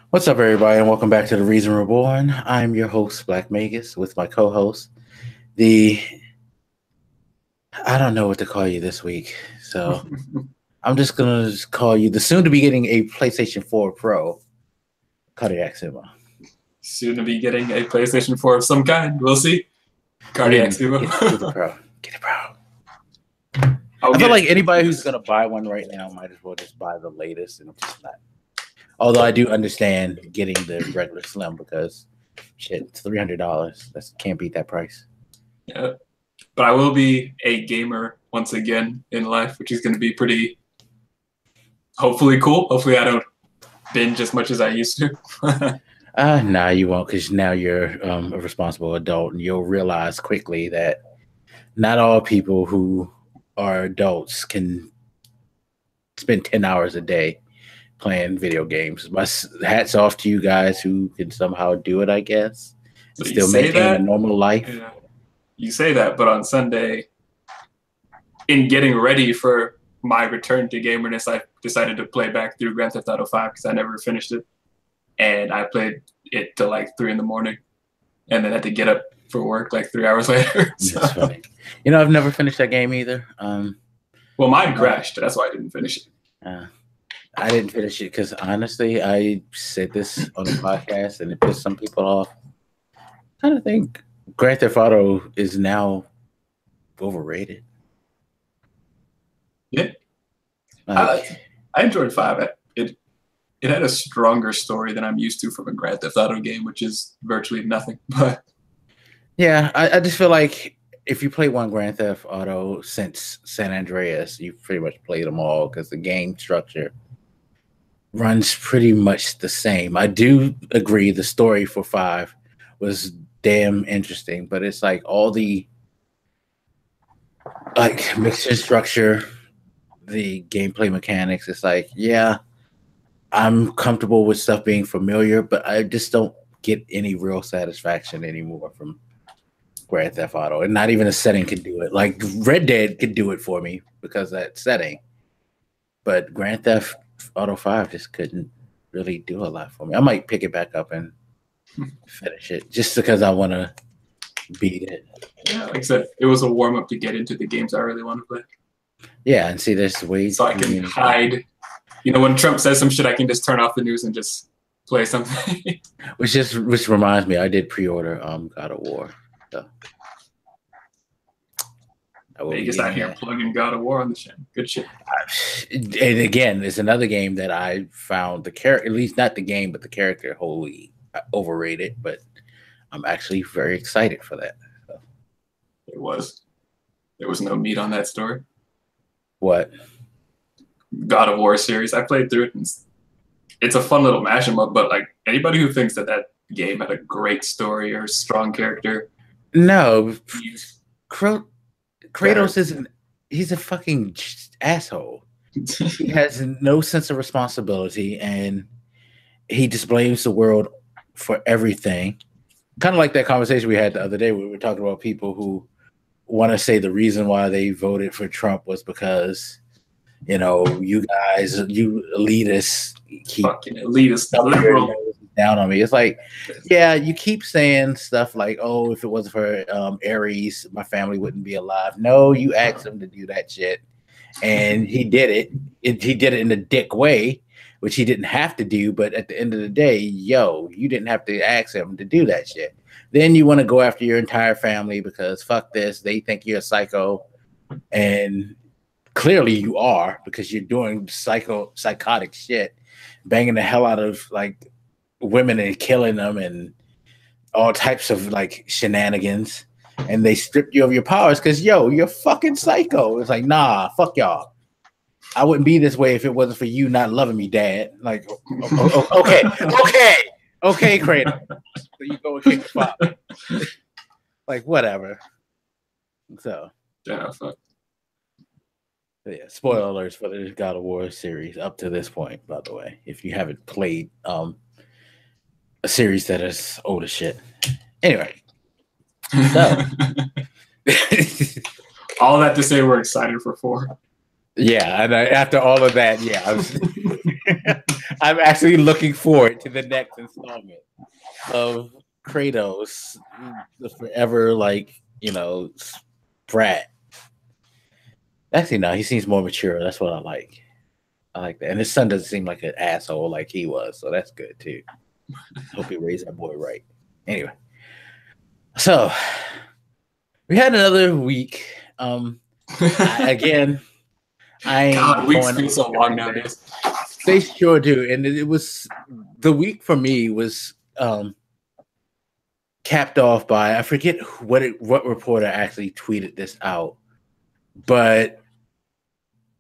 What's up, everybody, and welcome back to the Reason Reborn. I'm your host, Black Magus, with my co-host, the I don't know what to call you this week, so I'm just gonna call you the soon-to-be getting a PlayStation 4 Pro, Cardiac Sima. Soon to be getting a PlayStation 4 of some kind. We'll see. Cardiac Sima. Get the Pro. Get it, Pro. I feel like anybody who's gonna buy one right now might as well just buy the latest and just not. Although I do understand getting the regular Slim because shit, it's $300. That can't beat that price. Yeah, but I will be a gamer once again in life, which is going to be pretty, hopefully cool. Hopefully I don't binge as much as I used to. Nah, you won't, because now you're a responsible adult, and you'll realize quickly that not all people who are adults can spend 10 hours a day playing video games. My hats off to you guys who can somehow do it, I guess. So still maintain a normal life. Yeah. You say that, but on Sunday, in getting ready for my return to gamerness, I decided to play back through Grand Theft Auto 5 because I never finished it. And I played it till like 3 in the morning and then had to get up for work like 3 hours later. So. That's funny. You know, I've never finished that game either. Well, mine crashed. That's why I didn't finish it. I didn't finish it because honestly, I said this on the podcast and it pissed some people off. I kind of think Grand Theft Auto is now overrated. Yeah. I enjoyed 5. It had a stronger story than I'm used to from a Grand Theft Auto game, which is virtually nothing. But yeah, I just feel like if you play one Grand Theft Auto since San Andreas, you've pretty much played them all because the game structure runs pretty much the same. I do agree the story for 5 was damn interesting, but it's like all the like mission structure, the gameplay mechanics, it's like, yeah, I'm comfortable with stuff being familiar, but I just don't get any real satisfaction anymore from Grand Theft Auto. And not even a setting could do it. Like Red Dead could do it for me because of that setting. But Grand Theft Auto 5 just couldn't really do a lot for me. I might pick it back up and finish it just because I want to beat it. Yeah, like I said, it was a warm-up to get into the games I really want to play. Yeah, and see, there's ways so I can hide. You know, when Trump says some shit, I can just turn off the news and just play something. which reminds me, I did pre-order God of War. So Vegas out here plugging God of War on the show. Good shit. And again, it's another game that I found the character, at least not the game, but the character wholly overrated. But I'm actually very excited for that. So. There was no meat on that story. What? God of War series. I played through it. And it's a fun little mashup, but like anybody who thinks that game had a great story or strong character. No. Kratos isn't. He's a fucking asshole. He has no sense of responsibility, and he just blames the world for everything. Kind of like that conversation we had the other day where we were talking about people who want to say the reason why they voted for Trump was because, you know, you guys, you elitists, keep fucking elitists down on me. It's like, yeah, you keep saying stuff like, oh, if it wasn't for Ares, my family wouldn't be alive. No, you asked him to do that shit, and he did it. He did it in a dick way, which he didn't have to do. But at the end of the day, yo, you didn't have to ask him to do that shit. Then you want to go after your entire family because fuck this. They think you're a psycho, and clearly you are because you're doing psychotic shit, banging the hell out of like women and killing them and all types of like shenanigans, and they stripped you of your powers because you're fucking psycho. It's like, nah, fuck y'all. I wouldn't be this way if it wasn't for you not loving me, Dad. Like, okay, Kratos. So you go and kick the father. Like, whatever. So yeah, fuck. Yeah, spoiler alerts for the God of War series up to this point, by the way. If you haven't played a series that is old as shit. Anyway. So all that to say we're excited for 4. Yeah, and after all of that, yeah. I'm actually looking forward to the next installment of Kratos, the forever brat. Actually, no, he seems more mature. That's what I like. I like that, and his son doesn't seem like an asshole like he was, so that's good too. Hope he raised that boy right. Anyway, so we had another week. Again, I ain't God, weeks going feel so long nowadays. They sure do, and it was the week for me was capped off by I forget what reporter actually tweeted this out, but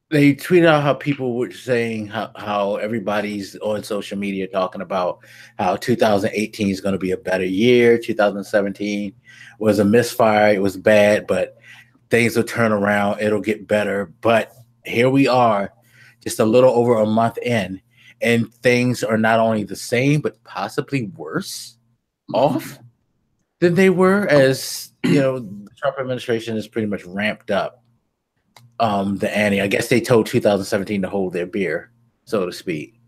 they tweeted out how people were saying how everybody's on social media talking about how 2018 is going to be a better year. 2017 was a misfire. It was bad, but things will turn around. It'll get better. But here we are, just a little over a month in, and things are not only the same, but possibly worse off than they were, as the Trump administration is pretty much ramped up the ante. I guess they told 2017 to hold their beer, so to speak,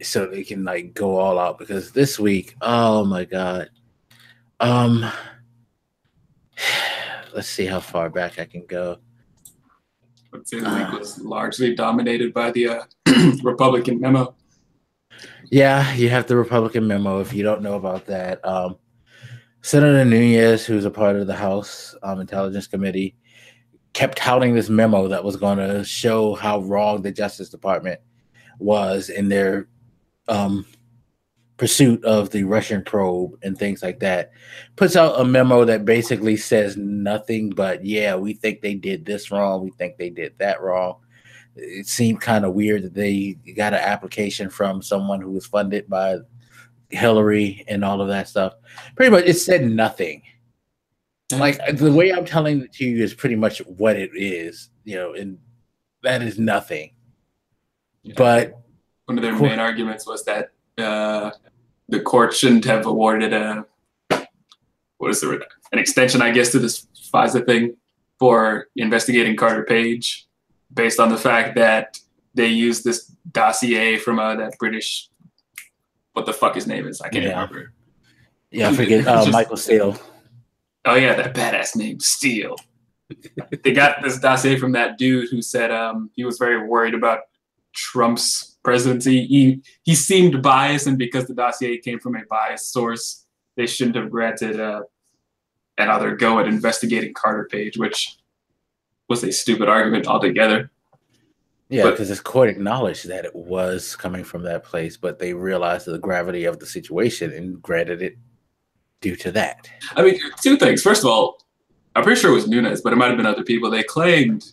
so they can go all out, because this week, oh my God. Let's see how far back I can go. I would say the week was largely dominated by the Republican memo. Yeah, you have the Republican memo. If you don't know about that, Senator Nunez, who's a part of the House Intelligence Committee, kept touting this memo that was going to show how wrong the Justice Department was in their pursuit of the Russian probe and things like that. Puts out a memo that basically says nothing but, yeah, we think they did this wrong. We think they did that wrong. It seemed kind of weird that they got an application from someone who was funded by Hillary and all of that stuff. Pretty much it said nothing. Like, the way I'm telling it to you is pretty much what it is, and that is nothing. Yeah. But one of their main arguments was that the court shouldn't have awarded an extension, I guess, to this FISA thing for investigating Carter Page, based on the fact that they used this dossier from that British, what the fuck his name is, I can't remember. Yeah, I forget. Michael Steele. Oh yeah, that badass name, Steele. They got this dossier from that dude who said he was very worried about Trump's presidency. He seemed biased, and because the dossier came from a biased source, they shouldn't have granted another go at investigating Carter Page, which was a stupid argument altogether. Yeah, because this court acknowledged that it was coming from that place, but they realized the gravity of the situation and granted it due to that. I mean, two things. First of all, I'm pretty sure it was Nunes, but it might have been other people. They claimed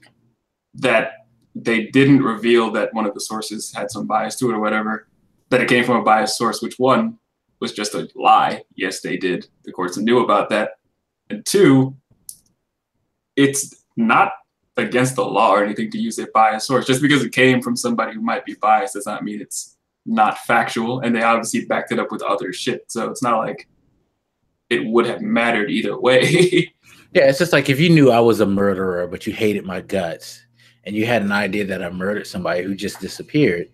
that they didn't reveal that one of the sources had some bias to it or whatever, that it came from a biased source, which one was just a lie. Yes, they did. The courts knew about that. And two, it's not against the law or anything to use a biased source. Just because it came from somebody who might be biased does not mean it's not factual. And they obviously backed it up with other shit. So it's not like it would have mattered either way. Yeah, it's just like if you knew I was a murderer, but you hated my guts, and you had an idea that I murdered somebody who just disappeared.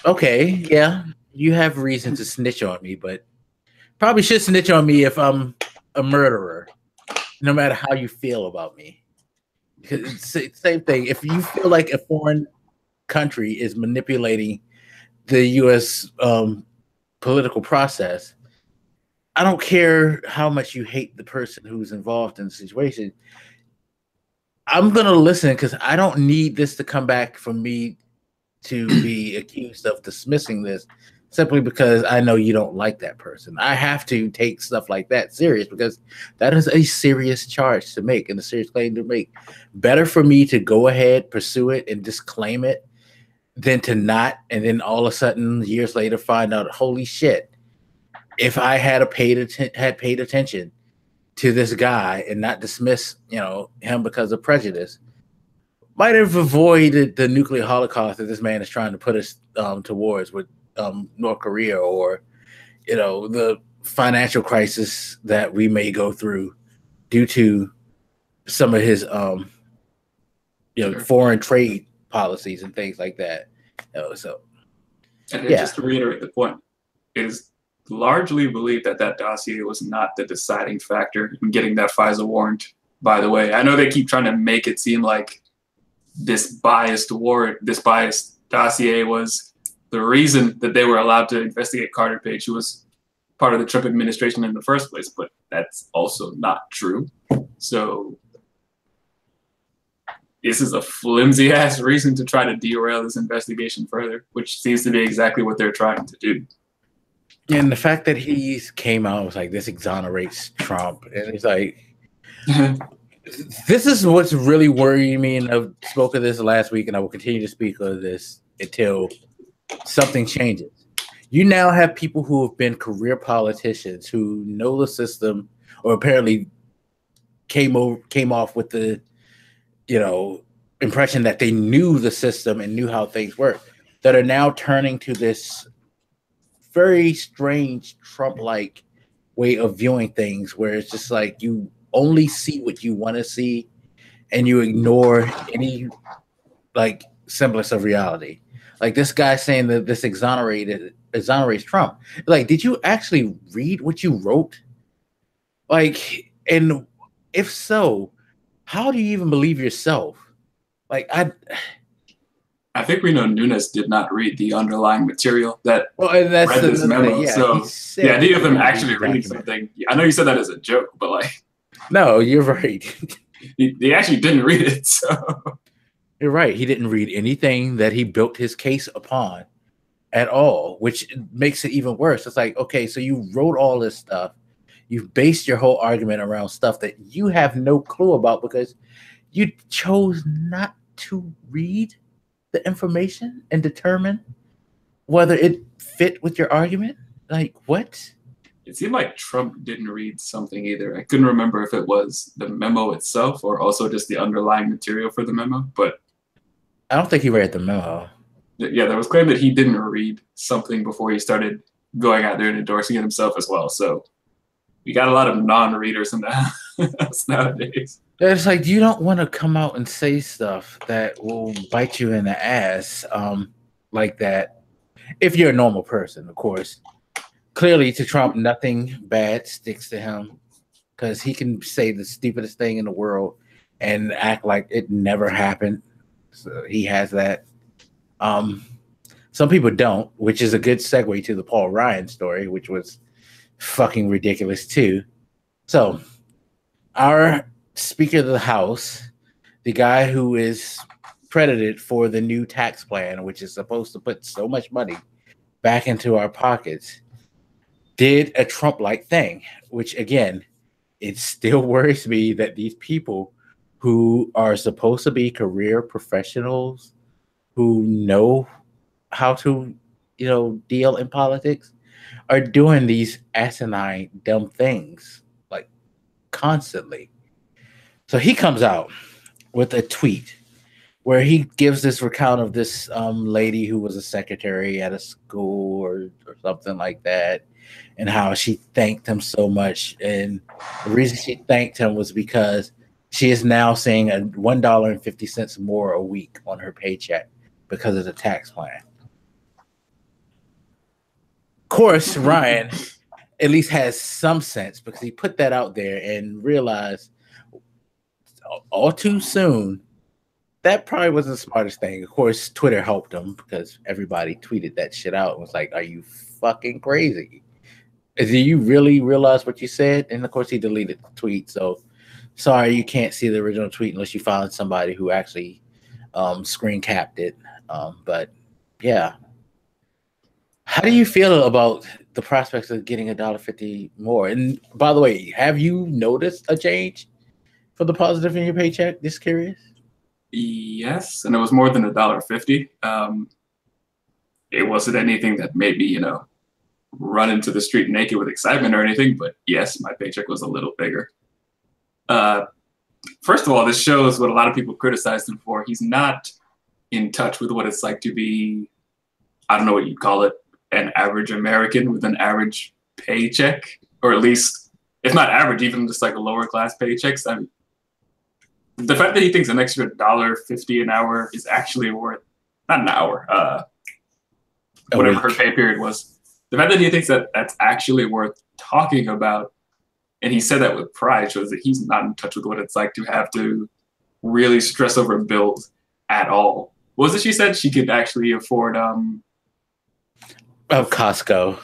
Okay, yeah, you have reason to snitch on me, but probably should snitch on me if I'm a murderer, no matter how you feel about me. Because it's the same thing. If you feel like a foreign country is manipulating the U.S. Political process, I don't care how much you hate the person who's involved in the situation. I'm going to listen, because I don't need this to come back for me to be accused of dismissing this simply because I know you don't like that person. I have to take stuff like that serious, because that is a serious charge to make and a serious claim to make. Better for me to go ahead, pursue it, and disclaim it than to not, and then all of a sudden, years later, find out, holy shit, if I had paid attention to this guy and not dismiss, him because of prejudice, might have avoided the nuclear holocaust that this man is trying to put us towards with North Korea, or the financial crisis that we may go through due to some of his foreign trade policies and things like that. So And then Yeah. just to reiterate the point, it is largely believed that that dossier was not the deciding factor in getting that FISA warrant. By the way, I know they keep trying to make it seem like this biased warrant, this biased dossier was the reason that they were allowed to investigate Carter Page, who was part of the Trump administration in the first place, but that's also not true. So this is a flimsy ass reason to try to derail this investigation further, which seems to be exactly what they're trying to do. And the fact that he came out was like, this exonerates Trump. And it's like, this is what's really worrying me. And I spoke of this last week, and I will continue to speak of this until something changes. You now have people who have been career politicians who know the system, or apparently came off with the, impression that they knew the system and knew how things work, that are now turning to this very strange Trump-like way of viewing things, where it's just like you only see what you want to see, and you ignore any like semblance of reality. Like this guy saying that this exonerates Trump. Like, did you actually read what you wrote? Like, and if so, how do you even believe yourself? Like, I think we know Nunes did not read the underlying material that and that's read this memo. Yeah, so the idea of him actually reading something, I know you said that as a joke, but like, no, you're right. he actually didn't read it. So you're right. He didn't read anything that he built his case upon at all, which makes it even worse. It's like, okay, so you wrote all this stuff. You've based your whole argument around stuff that you have no clue about because you chose not to read the information and determine whether it fit with your argument. Like, what? It seemed like Trump didn't read something either. I couldn't remember if it was the memo itself or also just the underlying material for the memo, but I don't think he read the memo. Yeah, there was claim that he didn't read something before he started going out there and endorsing it himself as well. So we got a lot of non-readers in the house nowadays. It's like, you don't want to come out and say stuff that will bite you in the ass like that. If you're a normal person, of course. Clearly, to Trump, nothing bad sticks to him because he can say the stupidest thing in the world and act like it never happened. So he has that. Some people don't, which is a good segue to the Paul Ryan story, which was fucking ridiculous too. So our Speaker of the House, the guy who is credited for the new tax plan, which is supposed to put so much money back into our pockets, did a Trump-like thing, which again, it still worries me that these people who are supposed to be career professionals who know how to, deal in politics are doing these asinine, dumb things like constantly. So he comes out with a tweet where he gives this recount of this lady who was a secretary at a school or something like that, and how she thanked him so much. And the reason she thanked him was because she is now seeing a $1.50 more a week on her paycheck because of the tax plan. Of course, Ryan at least has some sense because he put that out there and realized all too soon that probably wasn't the smartest thing. Of course, Twitter helped him because everybody tweeted that shit out and was like, are you fucking crazy? Do you really realize what you said? And of course, he deleted the tweet. So sorry, you can't see the original tweet unless you found somebody who actually screen capped it. But yeah. How do you feel about the prospects of getting $1.50 more? And by the way, have you noticed a change for the positive in your paycheck? Just curious. Yes, and it was more than $1.50. It wasn't anything that made me, run into the street naked with excitement or anything, but yes, my paycheck was a little bigger. First of all, this shows what a lot of people criticized him for. He's not in touch with what it's like to be, I don't know what you'd call it, an average American with an average paycheck, or at least, if not average, even just like a lower class paychecks. I mean, the fact that he thinks an extra $1.50 an hour is actually worth, not an hour, whatever her pay period was. The fact that he thinks that that's actually worth talking about, and he said that with pride, shows that he's not in touch with what it's like to have to really stress over bills at all. What was it she said? She could actually afford Costco.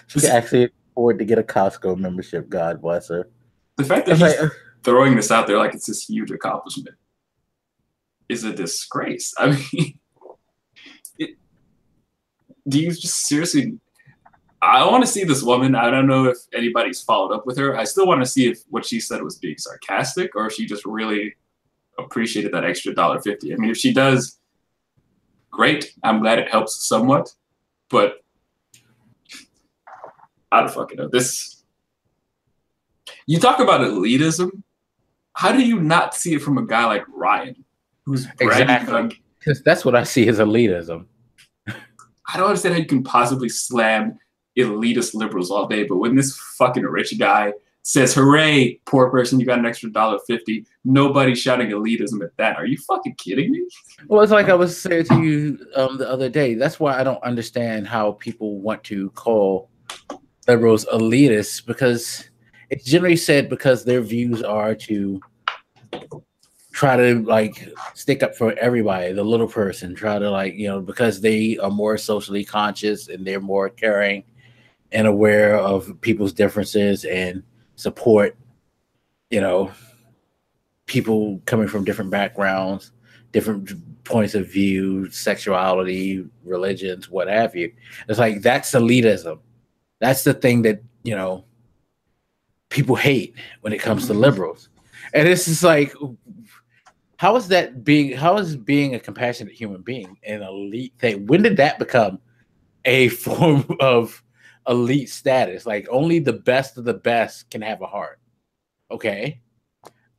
She could actually afford to get a Costco membership. God bless her. The fact that he's throwing this out there like it's this huge accomplishment is a disgrace. I mean, do you just seriously? I want to see this woman. I don't know if anybody's followed up with her. I still want to see if what she said was being sarcastic or if she just really appreciated that extra $1.50. I mean, if she does, great. I'm glad it helps somewhat, but I don't fucking know. You talk about elitism. How do you not see it from a guy like Ryan, who's exactly? Because that's what I see as elitism. I don't understand how you can possibly slam elitist liberals all day, but when this fucking rich guy says, "Hooray, poor person, you got an extra $1.50," nobody's shouting elitism at that. Are you fucking kidding me? Well, it's like I was saying to you the other day. That's why I don't understand how people want to call liberals elitists, because it's generally said because their views are to try to like stick up for everybody, the little person, try to like, because they are more socially conscious and they're more caring and aware of people's differences and support, people coming from different backgrounds, different points of view, sexuality, religions, what have you. It's like, that's elitism. That's the thing that, people hate when it comes to liberals. And it's just like, how is being a compassionate human being an elite thing? When did that become a form of elite status? Like, only the best of the best can have a heart. Okay.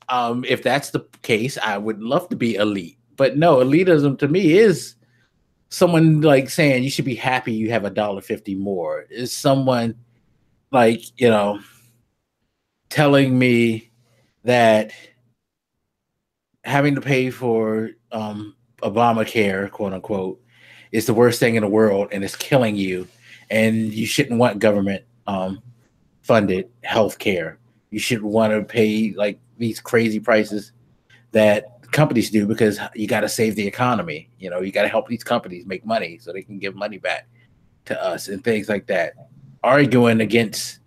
If that's the case, I would love to be elite. But no, elitism to me is someone like saying you should be happy you have $1.50 more. Is someone like, telling me that having to pay for Obamacare, quote unquote, is the worst thing in the world and it's killing you, and you shouldn't want government funded health care. You shouldn't want to pay like these crazy prices that companies do because you got to save the economy. You got to help these companies make money so they can give money back to us and things like that. Arguing against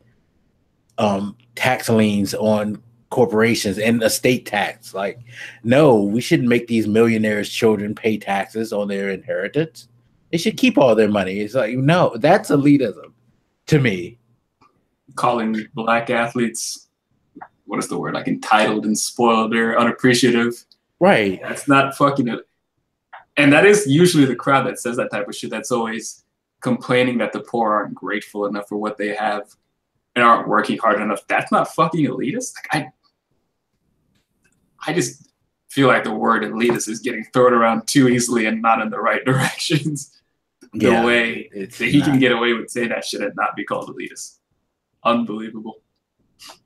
tax liens on corporations and estate tax. Like, no, we shouldn't make these millionaires' children pay taxes on their inheritance. They should keep all their money. It's like, no, that's elitism to me. Calling black athletes, what is the word? Like entitled and spoiled or unappreciative. Right. That's not fucking it. And that is usually the crowd that says that type of shit. That's always complaining that the poor aren't grateful enough for what they have and aren't working hard enough. That's not fucking elitist. Like, I just feel like the word elitist is getting thrown around too easily and not in the right directions. The way that he can get away with saying that shit and not be called elitist. Unbelievable.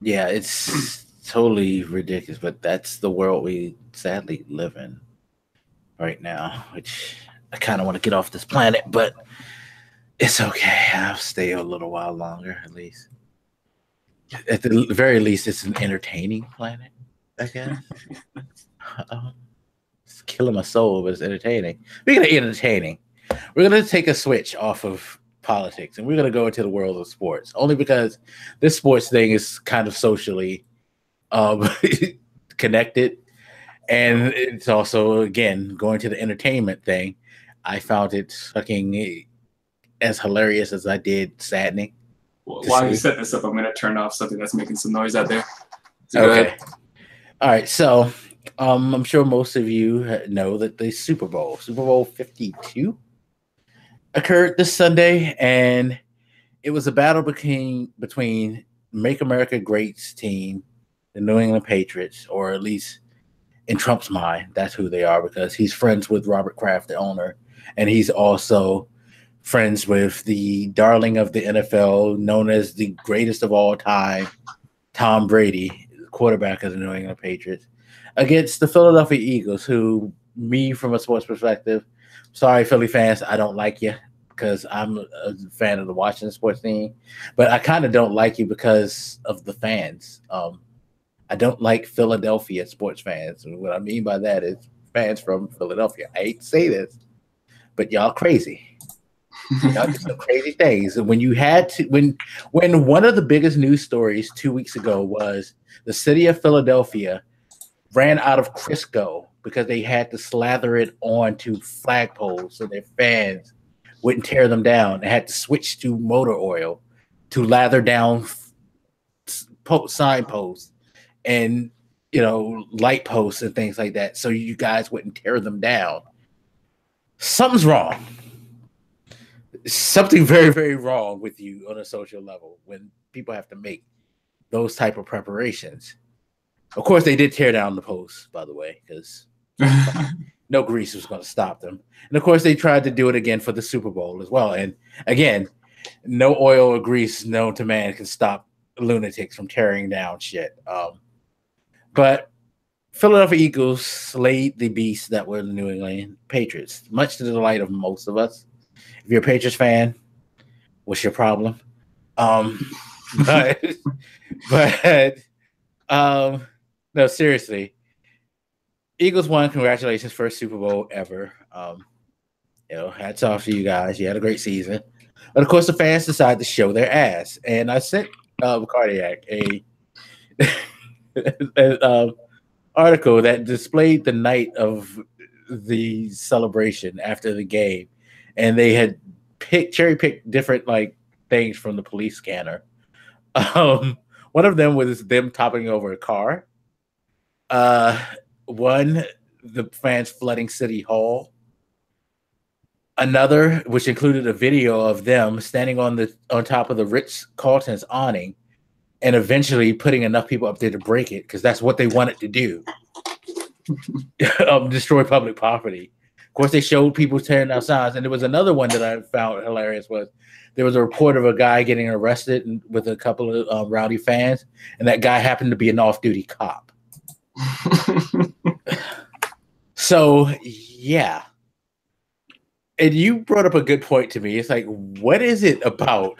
Yeah, it's totally ridiculous, but that's the world we sadly live in right now, which I kind of want to get off this planet, but it's okay. I'll stay a little while longer, at least. At the very least, it's an entertaining planet, I guess. It's killing my soul, but it's entertaining. Speaking of entertaining, we're going to take a switch off of politics and we're going to go into the world of sports, only because this sports thing is kind of socially connected. And it's also, again, going to the entertainment thing. I found it fucking as hilarious as I did saddening. Well, while you set this up, I'm going to turn off something that's making some noise out there. So okay. All right. So I'm sure most of you know that the Super Bowl 52, occurred this Sunday, and it was a battle between Make America Great's team, the New England Patriots, or at least in Trump's mind, that's who they are, because he's friends with Robert Kraft, the owner, and he's also friends with the darling of the NFL, known as the greatest of all time, Tom Brady, quarterback of the New England Patriots, against the Philadelphia Eagles, who, me from a sports perspective, Sorry, Philly fans, I don't like you because I'm a fan of the Washington sports team, but I kind of don't like you because of the fans. I don't like Philadelphia sports fans. And what I mean by that is fans from Philadelphia. I hate to say this, but y'all crazy. Y'all do some crazy things. And when you had to, when one of the biggest news stories 2 weeks ago was the city of Philadelphia ran out of Crisco because they had to slather it onto flagpoles so their fans wouldn't tear them down. They had to switch to motor oil to lather down signposts and light posts and things like that so you guys wouldn't tear them down. Something's wrong. Something very, very wrong with you on a social level when people have to make those type of preparations. Of course, they did tear down the posts, by the way, because no grease was going to stop them. And of course, they tried to do it again for the Super Bowl as well. And again, no oil or grease known to man can stop lunatics from tearing down shit. But Philadelphia Eagles slayed the beasts that were the New England Patriots, much to the delight of most of us. If you're a Patriots fan, what's your problem? But no, seriously. Eagles won. Congratulations, first Super Bowl ever. Hats off to you guys. You had a great season. But of course, the fans decided to show their ass. And I sent Cardiac an article that displayed the night of the celebration after the game. And they had cherry picked different things from the police scanner. One of them was them toppling over a car. One, the fans flooding City Hall. Another, which included a video of them standing on top of the Ritz-Carlton's awning, and eventually putting enough people up there to break it because that's what they wanted to do. Destroy public property. Of course, they showed people tearing down signs, and there was another one that I found hilarious. Was there was a report of a guy getting arrested with a couple of rowdy fans, and that guy happened to be an off-duty cop. So, yeah. And you brought up a good point to me. It's like, what is it about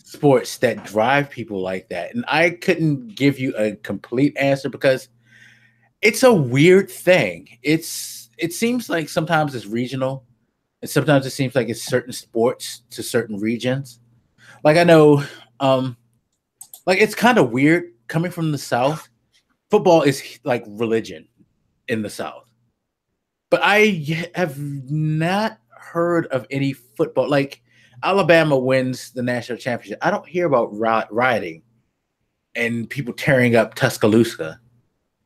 sports that drive people like that? And I couldn't give you a complete answer because it's a weird thing. It seems like sometimes it's regional, and sometimes it seems like it's certain sports to certain regions. Like I know, it's kind of weird coming from the South. Football is like religion in the South. But I have not heard of any football. Like Alabama wins the national championship. I don't hear about rioting and people tearing up Tuscaloosa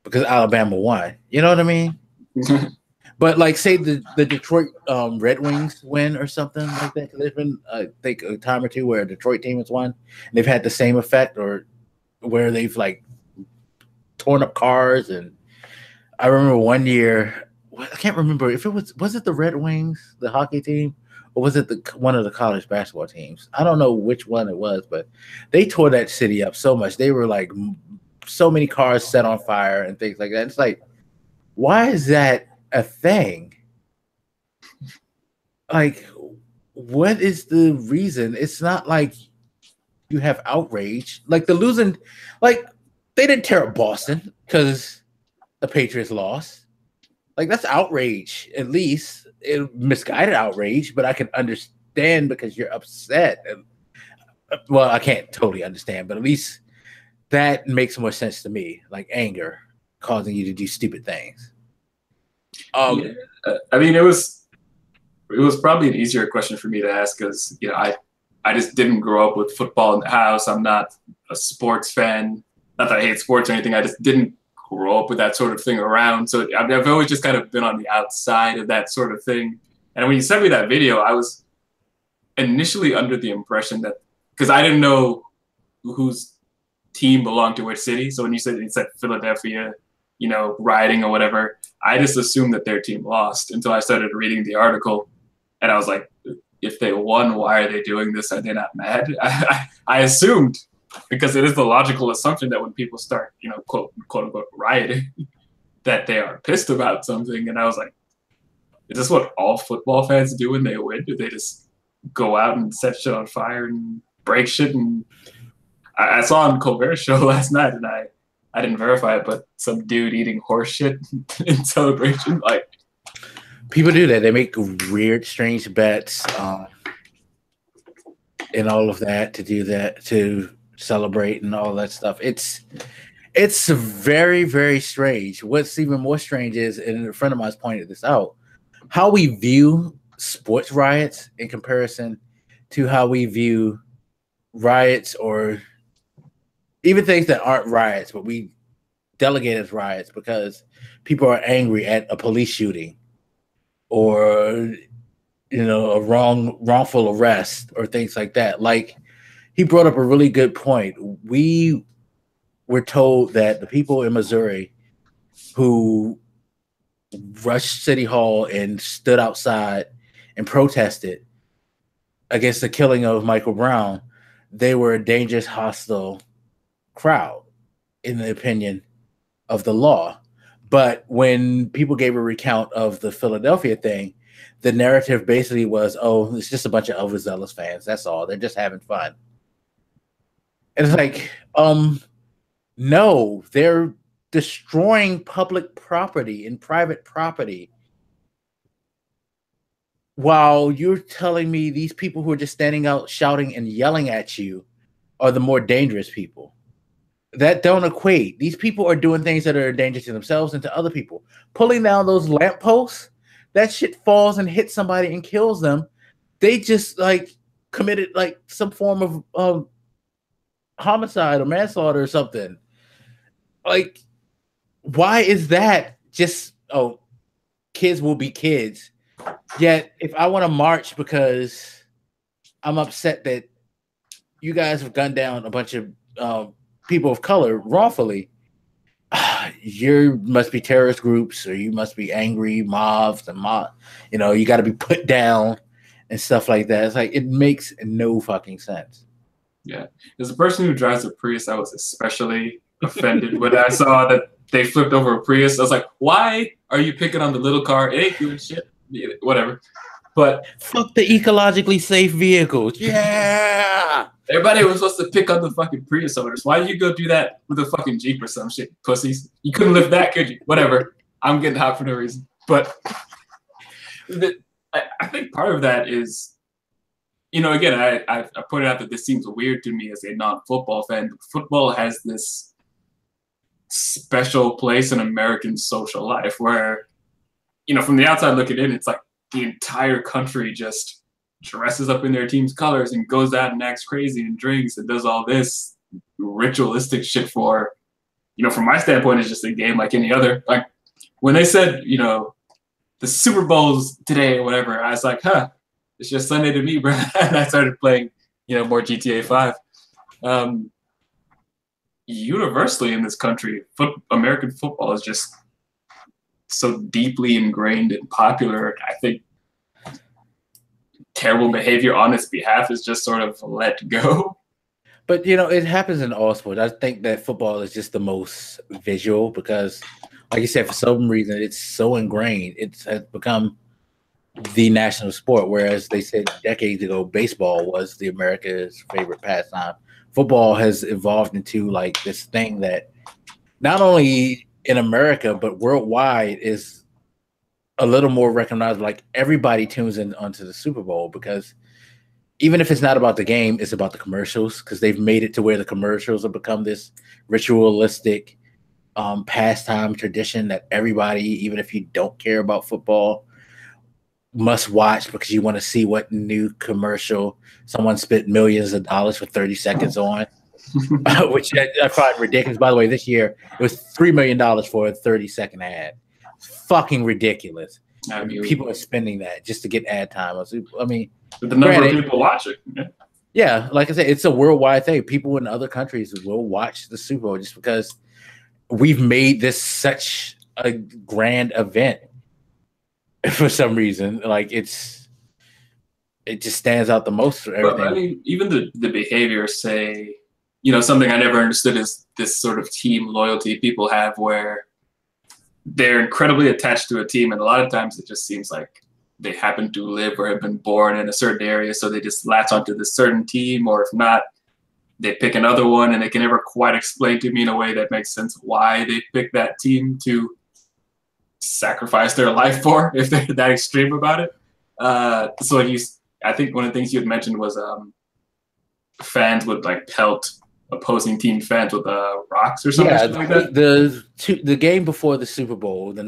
because Alabama won. You know what I mean? But say the Detroit Red Wings win or something like that. There's been I think a time or two where a Detroit team has won. And they've had the same effect, or where they've torn up cars. And I remember one year. I can't remember if it was it the Red Wings, the hockey team, or was it one of the college basketball teams? I don't know which one it was, but they tore that city up so much. They were so many cars set on fire and things like that. It's like, why is that a thing? What is the reason? It's not like you have outrage. The losing, they didn't tear up Boston because the Patriots lost. That's outrage, at least. Misguided outrage, but I can understand because you're upset. Well, I can't totally understand, but at least that makes more sense to me. Anger causing you to do stupid things. I mean, it was probably an easier question for me to ask because I just didn't grow up with football in the house. I'm not a sports fan. Not that I hate sports or anything. I just didn't grow up with that sort of thing around. So I've always just kind of been on the outside of that sort of thing. And when you sent me that video, I was initially under the impression that, because I didn't know whose team belonged to which city. So when you said Philadelphia, rioting or whatever, I just assumed that their team lost until I started reading the article. And I was like, if they won, why are they doing this? Are they not mad? I assumed, because it is the logical assumption that when people start, quote unquote rioting, that they are pissed about something. And I was like, Is this what all football fans do when they win? Do they just go out and set shit on fire and break shit? And I saw on Colbert's show last night, and I didn't verify it, but some dude eating horse shit in celebration. Like, people do that. They make weird, strange bets, and all of that to do that, to celebrate and all that stuff. It's very, very strange. What's even more strange is, and a friend of mine's pointed this out, how we view sports riots in comparison to how we view riots, or even things that aren't riots, but we delegate as riots because people are angry at a police shooting, or a wrongful arrest, or things like that. Like, he brought up a really good point. We were told that the people in Missouri who rushed City Hall and stood outside and protested against the killing of Michael Brown, they were a dangerous, hostile crowd, in the opinion of the law. But when people gave a recount of the Philadelphia thing, the narrative basically was, oh, it's just a bunch of overzealous fans. That's all. They're just having fun. And it's like, no, they're destroying public property and private property, while you're telling me these people who are just standing out shouting and yelling at you are the more dangerous people. That don't equate. These people are doing things that are a danger to themselves and to other people. Pulling down those lampposts, that shit falls and hits somebody and kills them. They just committed some form of homicide or manslaughter or something. Like, why is that just, kids will be kids? Yet, if I want to march because I'm upset that you guys have gunned down a bunch of people of color wrongfully, you must be terrorist groups, or you must be angry mobs, and you got to be put down and stuff like that. It's like, it makes no fucking sense. Yeah, as a person who drives a Prius, I was especially offended when I saw that they flipped over a Prius. I was like, why are you picking on the little car? It ain't doing shit. Whatever. But fuck the ecologically safe vehicles. Yeah. Everybody was supposed to pick on the fucking Prius owners. Why did you go do that with a fucking Jeep or some shit, pussies? You couldn't lift that, could you? Whatever. I'm getting hot for no reason. But I think part of that is, again, I pointed out that this seems weird to me as a non-football fan. But football has this special place in American social life where, from the outside looking in, it's like the entire country just dresses up in their team's colors and goes out and acts crazy and drinks and does all this ritualistic shit for, from my standpoint, it's just a game like any other. Like, when they said, the Super Bowl's today or whatever, I was like, it's just Sunday to me, bro. And I started playing, more GTA 5. Universally in this country, American football is just so deeply ingrained and popular. I think terrible behavior on its behalf is just sort of let go. But it happens in all sports. I think that football is just the most visual because, like you said, for some reason it's so ingrained. It has become the national sport, whereas they said decades ago baseball was the America's favorite pastime. Football has evolved into this thing that not only in America but worldwide is a little more recognizable. Like, everybody tunes in onto the Super Bowl because even if it's not about the game, it's about the commercials, because they've made it to where the commercials have become this ritualistic pastime tradition that everybody, even if you don't care about football, must watch because you want to see what new commercial someone spent millions of dollars for 30 seconds on, which I find ridiculous. By the way, this year it was $3 million for a 30-second ad. Fucking ridiculous. People are spending that just to get ad time. I mean, the number of people watching. Yeah, like I said, it's a worldwide thing. People in other countries will watch the Super Bowl just because we've made this such a grand event. For some reason, it just stands out the most for everything. But, I mean, even the behavior, say, something I never understood is this sort of team loyalty people have where they're incredibly attached to a team, and a lot of times it just seems like they happen to live or have been born in a certain area, so they just latch onto this certain team, or if not, they pick another one, and they can never quite explain to me in a way that makes sense why they pick that team to sacrifice their life for, if they're that extreme about it. So I think one of the things you had mentioned was fans would like pelt opposing team fans with rocks or something like that. The game before the Super Bowl, the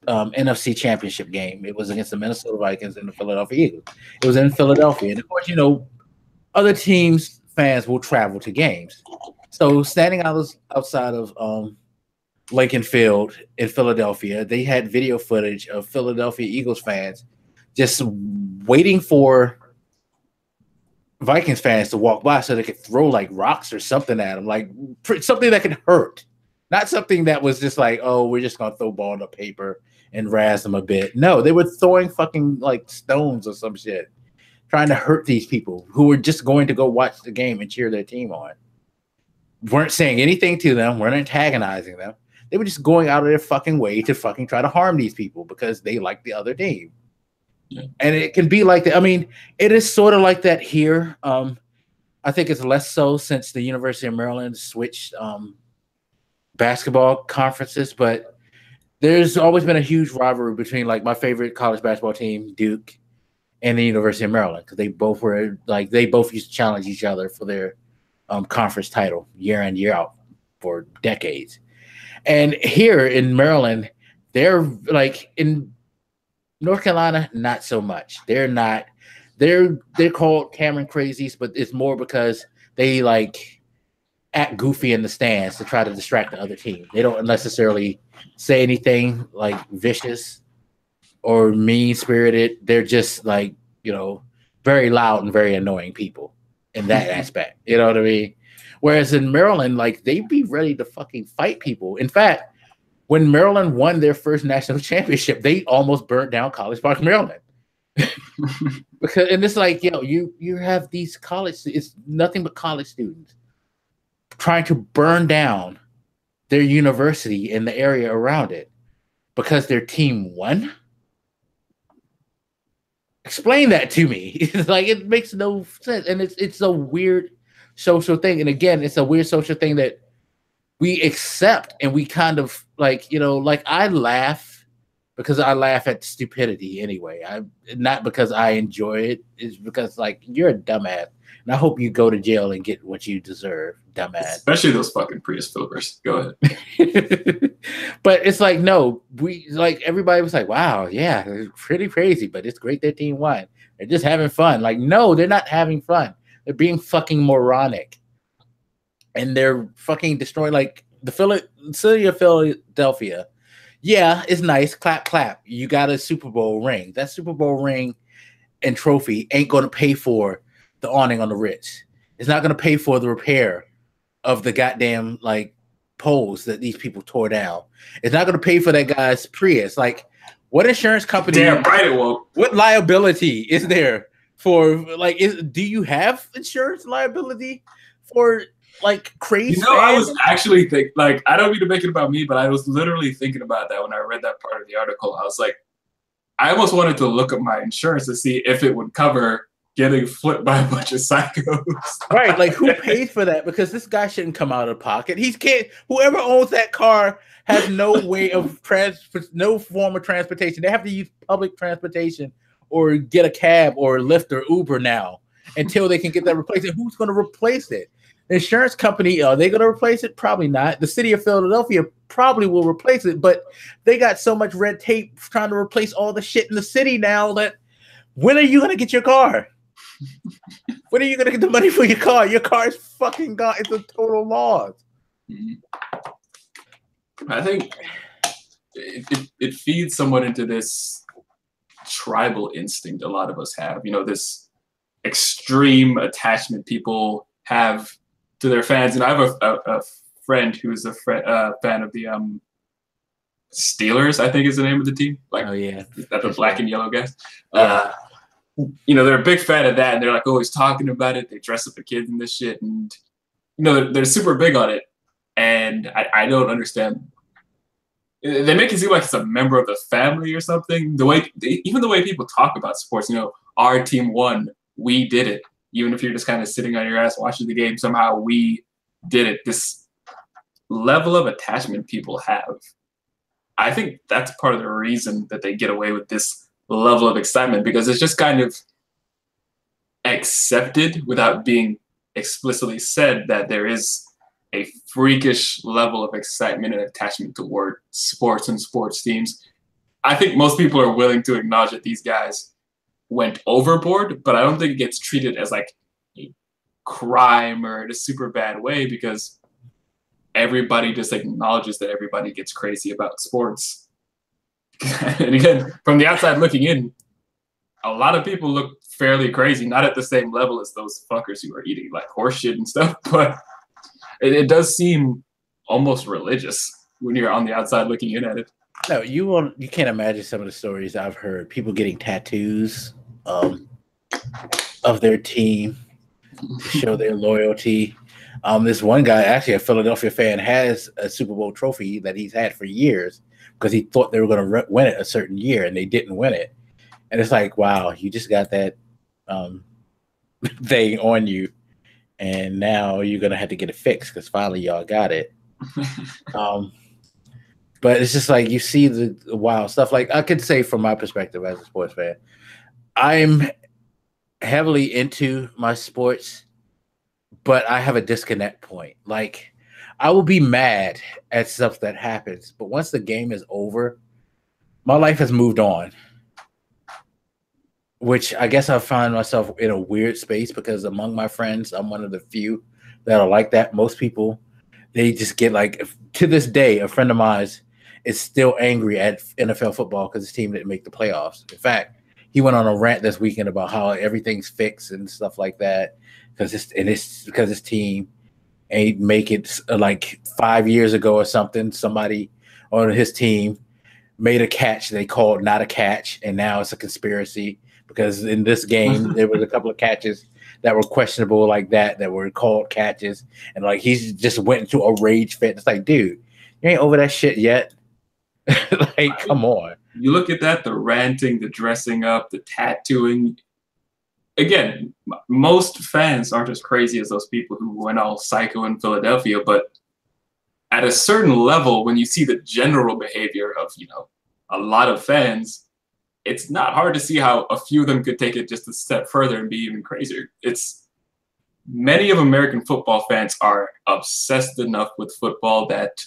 NFC Championship game, it was against the Minnesota Vikings and the Philadelphia Eagles. It was in Philadelphia, and of course, other teams' fans will travel to games. So standing outside of Lincoln Field in Philadelphia, they had video footage of Philadelphia Eagles fans just waiting for Vikings fans to walk by so they could throw like rocks or something at them, like something that could hurt, not something that was just like, oh, we're just gonna throw ball on the paper and razz them a bit. No, they were throwing fucking like stones or some shit, trying to hurt these people who were just going to go watch the game and cheer their team on. Weren't saying anything to them, weren't antagonizing them. They were just going out of their fucking way to fucking try to harm these people because they like the other team. Yeah. And it can be like that. I mean, it is sort of like that here. I think it's less so since the University of Maryland switched basketball conferences, but there's always been a huge rivalry between like my favorite college basketball team, Duke, and the University of Maryland, because they both used to challenge each other for their conference title year in, year out for decades. And here in Maryland, they're like in North Carolina, not so much. They're called Cameron Crazies, but it's more because they like act goofy in the stands to try to distract the other team. They don't necessarily say anything like vicious or mean-spirited. They're just like, very loud and very annoying people in that aspect. You know what I mean? Whereas in Maryland, like, they'd be ready to fucking fight people. In fact, when Maryland won their first national championship, they almost burnt down College Park, Maryland. And it's like, you have these it's nothing but college students trying to burn down their university and the area around it because their team won. Explain that to me. It's like, it makes no sense. And it's a weird social thing. And again, it's a weird social thing that we accept, and we kind of like, like I laugh because I laugh at stupidity anyway. Not because I enjoy it. It's because like, you're a dumbass. And I hope you go to jail and get what you deserve, dumbass. Especially those fucking Prius flippers. Go ahead. But it's like, no, everybody was like, wow, yeah, it's pretty crazy, but it's great their team won. They're just having fun. Like, no, they're not having fun. They're being fucking moronic. And they're fucking destroying, like, the city of Philadelphia. Yeah, it's nice. Clap, clap. You got a Super Bowl ring. That Super Bowl ring and trophy ain't going to pay for the awning on the Ritz. It's not going to pay for the repair of the goddamn, like, poles that these people tore down. It's not going to pay for that guy's Prius. Like, what insurance company? Damn right it won't. What liability is there for, like, do you have insurance liability for, like, crazy? I was actually like, I don't mean to make it about me, but I was literally thinking about that when I read that part of the article. I was like, I almost wanted to look up my insurance to see if it would cover getting flipped by a bunch of psychos. Right, like, who pays for that? Because this guy shouldn't come out of pocket. Whoever owns that car has no way of no form of transportation. They have to use public transportation or get a cab or Lyft or Uber now until they can get that replaced. And who's going to replace it? The insurance company, are they going to replace it? Probably not. The city of Philadelphia probably will replace it, but they got so much red tape trying to replace all the shit in the city now that when are you going to get your car? When are you going to get the money for your car? Your car is fucking gone. It's a total loss. I think it feeds someone into this tribal instinct a lot of us have. This extreme attachment people have to their fans. And I have a friend who is a fan of the Steelers, I think is the name of the team. Like, oh yeah, that's the black and yellow guys. Yeah. They're a big fan of that, and they're like always talking about it. They dress up the kids in this shit, and they're super big on it. And I don't understand they make it seem like it's a member of the family or something. Even the way people talk about sports, our team won, we did it. Even if you're just kind of sitting on your ass watching the game, somehow we did it. This level of attachment people have, I think that's part of the reason that they get away with this level of excitement, because it's just kind of accepted without being explicitly said that there is a freakish level of excitement and attachment toward sports and sports teams. I think most people are willing to acknowledge that these guys went overboard, but I don't think it gets treated as like a crime or in a super bad way, because everybody just acknowledges that everybody gets crazy about sports. And again, from the outside looking in, a lot of people look fairly crazy, not at the same level as those fuckers who are eating like horse shit and stuff, but it does seem almost religious when you're on the outside looking in at it. No, you can't imagine some of the stories I've heard. People getting tattoos of their team to show their loyalty. This one guy, actually a Philadelphia fan, has a Super Bowl trophy that he's had for years because he thought they were going to win it a certain year and they didn't win it. And it's like, wow, you just got that thing on you, and now you're going to have to get it fixed because finally y'all got it. But it's just like you see the wild stuff. Like I could say from my perspective as a sports fan, I'm heavily into my sports, but I have a disconnect point. Like I will be mad at stuff that happens, but once the game is over, my life has moved on. Which I guess I find myself in a weird space because among my friends, I'm one of the few that are like that. Most people, they just get like, to this day, a friend of mine is still angry at NFL football because his team didn't make the playoffs. In fact, he went on a rant this weekend about how everything's fixed and stuff like that because his team ain't make it. Like 5 years ago or something, somebody on his team made a catch they called not a catch, and now it's a conspiracy because in this game there was a couple of catches that were questionable like that were called catches, and like he's just went into a rage fit. It's like, dude, you ain't over that shit yet. Like, come on. You look at that, the ranting, the dressing up, the tattooing. Again, most fans aren't as crazy as those people who went all psycho in Philadelphia, but at a certain level, when you see the general behavior of, a lot of fans, it's not hard to see how a few of them could take it just a step further and be even crazier. Many of American football fans are obsessed enough with football that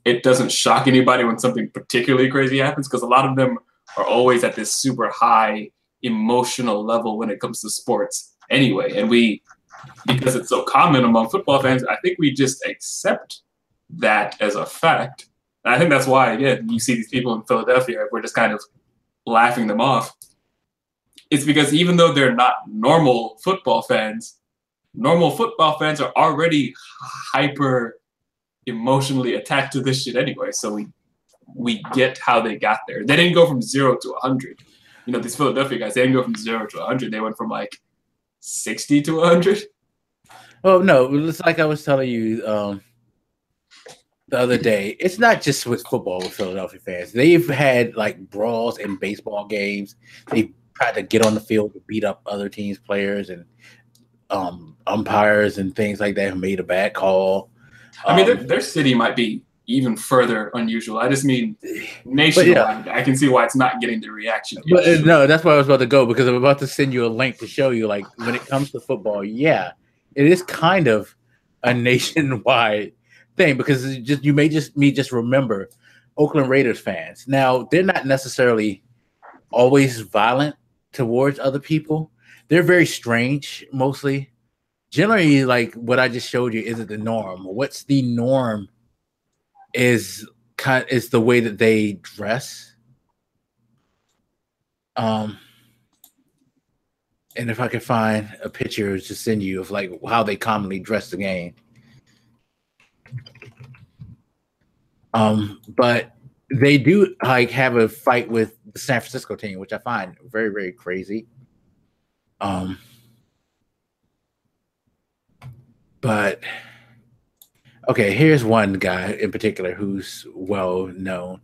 it doesn't shock anybody when something particularly crazy happens, because a lot of them are always at this super high emotional level when it comes to sports anyway. And because it's so common among football fans, I think we just accept that as a fact. And I think that's why, again, you see these people in Philadelphia, we're just kind of laughing them off. It's because even though they're not normal football fans are already hyper emotionally attached to this shit anyway. So we get how they got there. They didn't go from 0 to 100. These Philadelphia guys, they didn't go from 0 to 100. They went from like 60 to 100. Oh no, it's like I was telling you the other day. It's not just with football with Philadelphia fans. They've had like brawls in baseball games. They tried to get on the field to beat up other teams' players and umpires and things like that who made a bad call. I mean, their city might be even further unusual. I just mean nationwide. I can see why it's not getting the reaction. But no, that's why I was about to go, because I'm about to send you a link to show you, like, when it comes to football, yeah, it is kind of a nationwide thing, because you may just remember Oakland Raiders fans. Now, they're not necessarily always violent towards other people. They're very strange, mostly. Generally, like what I just showed you isn't the norm. What's the norm is the way that they dress. And if I could find a picture to send you of like how they commonly dress the game. But they do like have a fight with the San Francisco team, which I find very, very crazy. But Okay, here's one guy in particular who's well known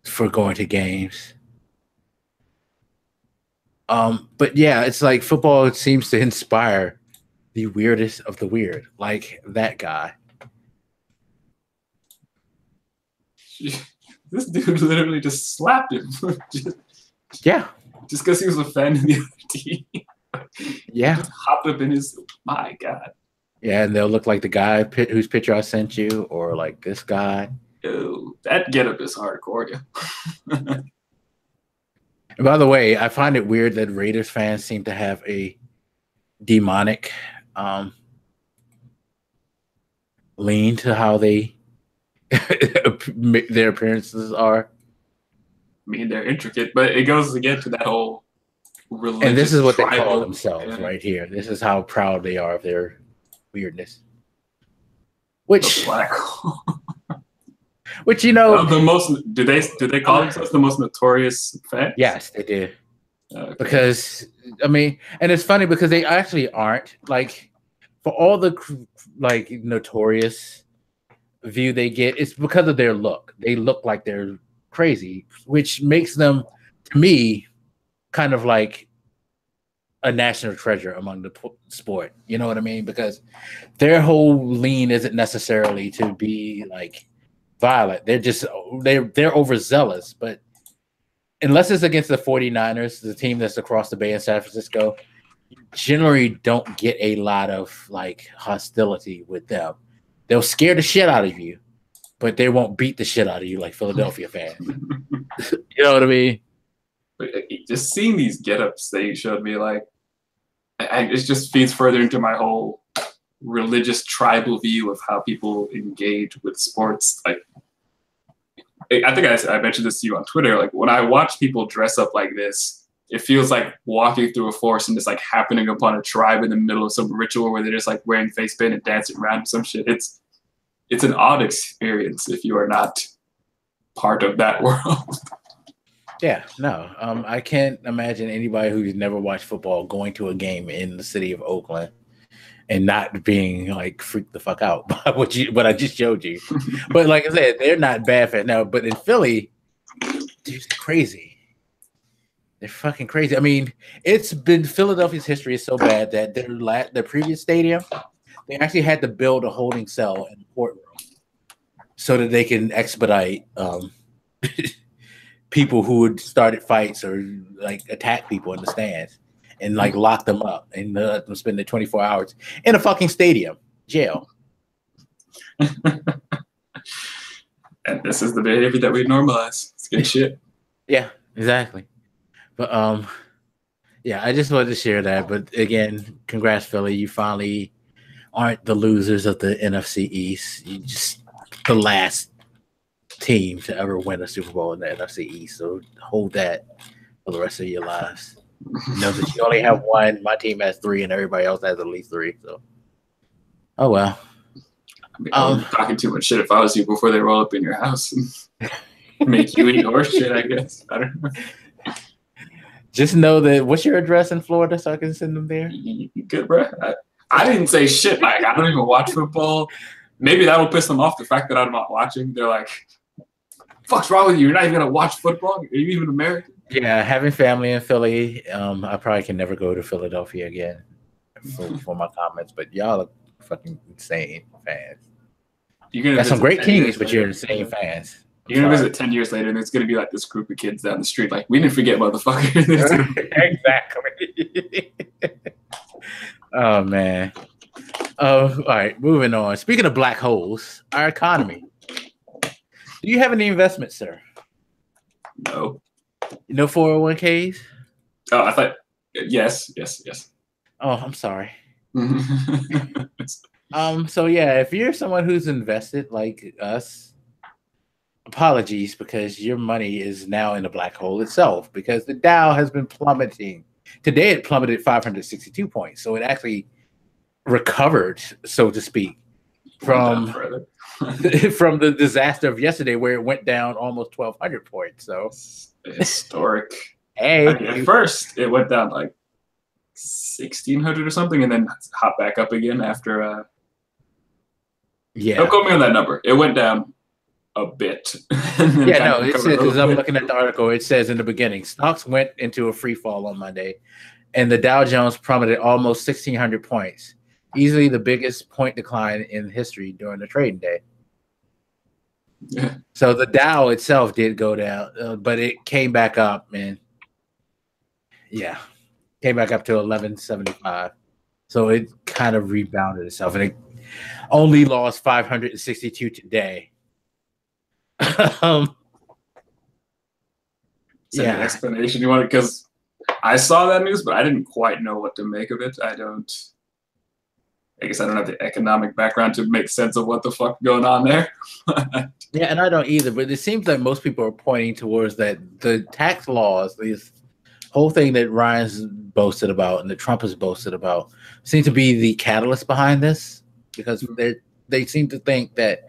for going to games. But yeah, it's like football seems to inspire the weirdest of the weird, like that guy. This dude literally just slapped him. Yeah, Just because he was a fan of the other team. yeah, Just hopped up in his. My God. yeah, and they'll look like the guy whose picture I sent you, or like this guy. Ew, that getup is hardcore. Yeah. And by the way, I find it weird that Raiders fans seem to have a demonic lean to how they their appearances are. I mean, they're intricate, but it goes again to that whole religious. And this is what they call tribal- themselves yeah. right here. This is how proud they are of their weirdness. The Which, black hole. you know, The most. Do they call themselves the most notorious fans? yes, they do. Okay. Because I mean, and it's funny because they actually aren't like for all the like notorious view they get. It's because of their look. They look like they're crazy, which makes them, to me, kind of like a national treasure among the sport. You know what I mean? Because their whole lean isn't necessarily to be like violent. They're overzealous, but unless it's against the 49ers, the team that's across the bay in San Francisco, you generally don't get a lot of like hostility with them. They'll scare the shit out of you, but they won't beat the shit out of you like Philadelphia fans. You know what I mean? But just seeing these get-ups that you showed me, like, it just feeds further into my whole religious tribal view of how people engage with sports. Like, I think I mentioned this to you on Twitter. Like, when I watch people dress up like this, it feels like walking through a forest and just like happening upon a tribe in the middle of some ritual where they're just like wearing face paint and dancing around some shit. It's an odd experience if you are not part of that world. Yeah, no. I can't imagine anybody who's never watched football going to a game in the city of Oakland and not being like freaked the fuck out by what I just showed you. But like I said, they're not bad fans now. But in Philly, dude, crazy. They're fucking crazy. I mean, it's been Philadelphia's history is so bad that their previous stadium, they actually had to build a holding cell in the courtroom so that they can expedite people who had started fights or like attack people in the stands and like lock them up and let them spend their 24 hours in a fucking stadium jail. And this is the behavior that we normalize. It's good shit. Yeah, exactly. But yeah, I just wanted to share that. But again, congrats, Philly. You finally aren't the losers of the NFC East. You just the last team to ever win a Super Bowl in the NFC East. So hold that for the rest of your lives. Know that you only have one. My team has 3, and everybody else has at least 3. So, oh well. I mean, I'm talking too much shit if I was you before they roll up in your house and make you eat horse shit. I guess I don't know. Just know that. What's your address in Florida so I can send them there? You good, bro? I didn't say shit. Like, I don't even watch football. Maybe that will piss them off. The fact that I'm not watching, they're like, "Fuck's wrong with you? You're not even gonna watch football? Are you even American?" Yeah, having family in Philly, I probably can never go to Philadelphia again for my comments. But y'all are fucking insane fans. You're got some great teams, but you're insane fans. You're gonna visit 10 years later, and it's gonna be like this group of kids down the street. Like, we didn't forget, motherfucker. Exactly. Oh man. All right, moving on. Speaking of black holes, our economy. Do you have any investments, sir? No. No 401ks? Oh, I thought yes. Oh, I'm sorry. So yeah, if you're someone who's invested like us, apologies, because your money is now in the black hole itself because the Dow has been plummeting. Today it plummeted 562 points. So it actually recovered, so to speak, from from the disaster of yesterday where it went down almost 1,200 points. So historic. Hey, I mean, at first it went down like 1,600 or something, and then hopped back up again after Don't Yeah. quote me on that number. It went down a bit. And then Yeah, kind no, of it recovered a says, little because I'm bit. looking at the article, it says in the beginning, stocks went into a free fall on Monday, and the Dow Jones plummeted almost 1,600 points, easily the biggest point decline in history during the trading day. Yeah. So the Dow itself did go down, but it came back up, and yeah, came back up to 1175. So it kind of rebounded itself, and it only lost 562 today. um, Is there any yeah, explanation you want? Because I saw that news, but I didn't quite know what to make of it. I guess I don't have the economic background to make sense of what the fuck going on there. yeah, and I don't either. But it seems like most people are pointing towards that the tax laws, this whole thing that Ryan's boasted about and that Trump has boasted about, seem to be the catalyst behind this, because they seem to think that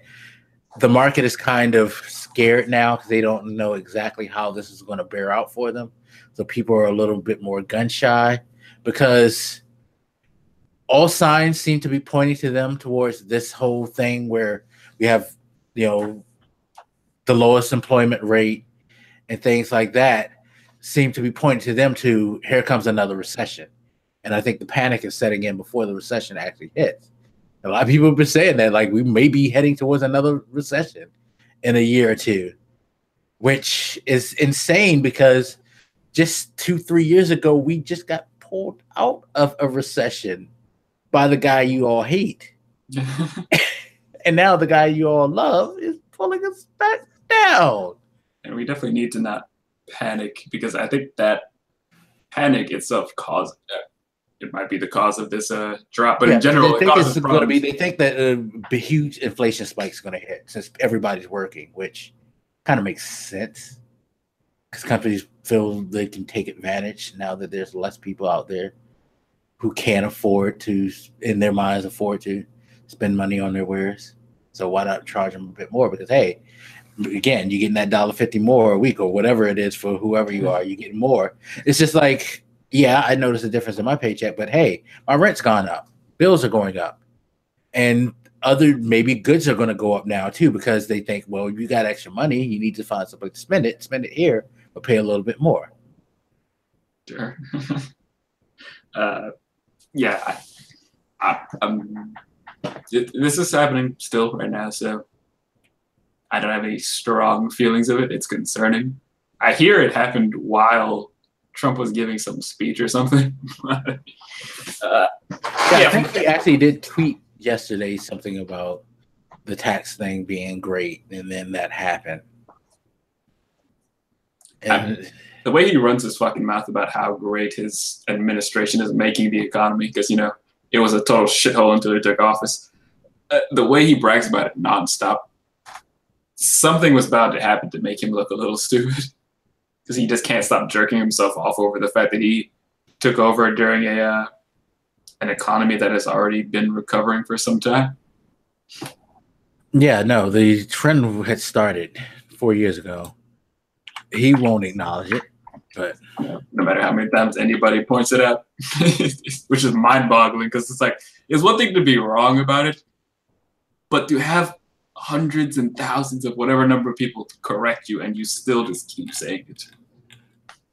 the market is kind of scared now because they don't know exactly how this is going to bear out for them. So people are a little bit more gun shy, because all signs seem to be pointing to them towards this whole thing where we have, you know, the lowest employment rate and things like that seem to be pointing to them to, here comes another recession. And I think the panic is setting in before the recession actually hits. A lot of people have been saying that, like, we may be heading towards another recession in a year or two, which is insane because just 2-3 years ago, we just got pulled out of a recession by the guy you all hate. And now the guy you all love is pulling us back down. And we definitely need to not panic, because I think that panic itself caused it might be the cause of this drop, but Yeah, in general, they it think causes it's going to be. problems. They think that a huge inflation spike is going to hit since everybody's working, which kind of makes sense because companies feel they can take advantage now that there's less people out there who can't afford to, in their minds, afford to spend money on their wares. So why not charge them a bit more? Because hey, again, you're getting that $1.50 more a week or whatever it is for whoever you are. You get more. It's just like, yeah, I noticed a difference in my paycheck, but hey, my rent's gone up, bills are going up, and other maybe goods are going to go up now too, because they think, well, you got extra money, you need to find something to spend it here, but pay a little bit more. Sure. Yeah, this is happening still right now, so I don't have any strong feelings of it. It's concerning. I hear it happened while Trump was giving some speech or something. Yeah, I think he actually did tweet yesterday something about the tax thing being great, and then that happened. And the way he runs his fucking mouth about how great his administration is making the economy, because, you know, it was a total shithole until he took office. The way he brags about it nonstop, something was bound to happen to make him look a little stupid, because he just can't stop jerking himself off over the fact that he took over during an economy that has already been recovering for some time. yeah, no, the trend had started 4 years ago. He won't acknowledge it, but no matter how many times anybody points it out, which is mind-boggling, because it's like, it's one thing to be wrong about it, but to have hundreds and thousands of whatever number of people to correct you, and you still just keep saying it.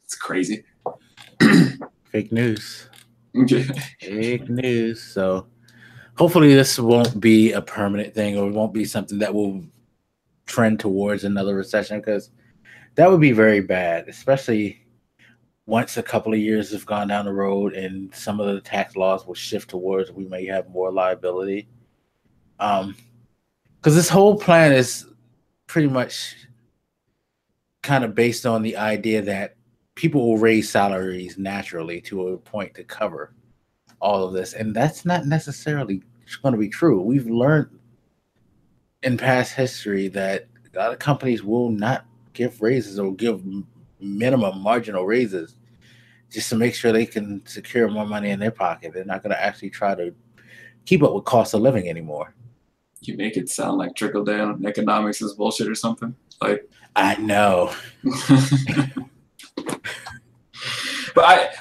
It's crazy. fake news. Fake news. So hopefully this won't be a permanent thing, or it won't be something that will trend towards another recession, because that would be very bad, especially once a couple of years have gone down the road and some of the tax laws will shift towards, we may have more liability. Because this whole plan is pretty much kind of based on the idea that people will raise salaries naturally to a point to cover all of this. And that's not necessarily going to be true. We've learned in past history that a lot of companies will not give raises or give minimum marginal raises just to make sure they can secure more money in their pocket. They're not going to actually try to keep up with cost of living anymore. You make it sound like trickle down economics is bullshit or something. Like, I know. But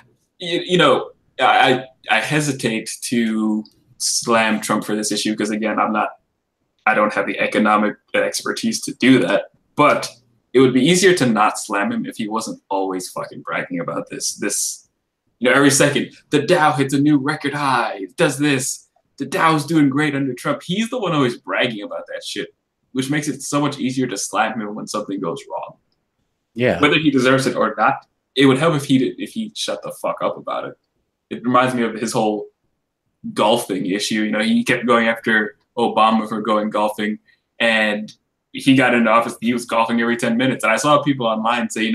I hesitate to slam Trump for this issue, because, again, I'm not I don't have the economic expertise to do that. But it would be easier to not slam him if he wasn't always fucking bragging about this, every second, the Dow hits a new record high, it does this, the Dow's doing great under Trump. He's the one always bragging about that shit, which makes it so much easier to slam him when something goes wrong. Yeah. Whether he deserves it or not, it would help if he shut the fuck up about it. It reminds me of his whole golfing issue. He kept going after Obama for going golfing, and he got into office, he was golfing every 10 minutes. And I saw people online say,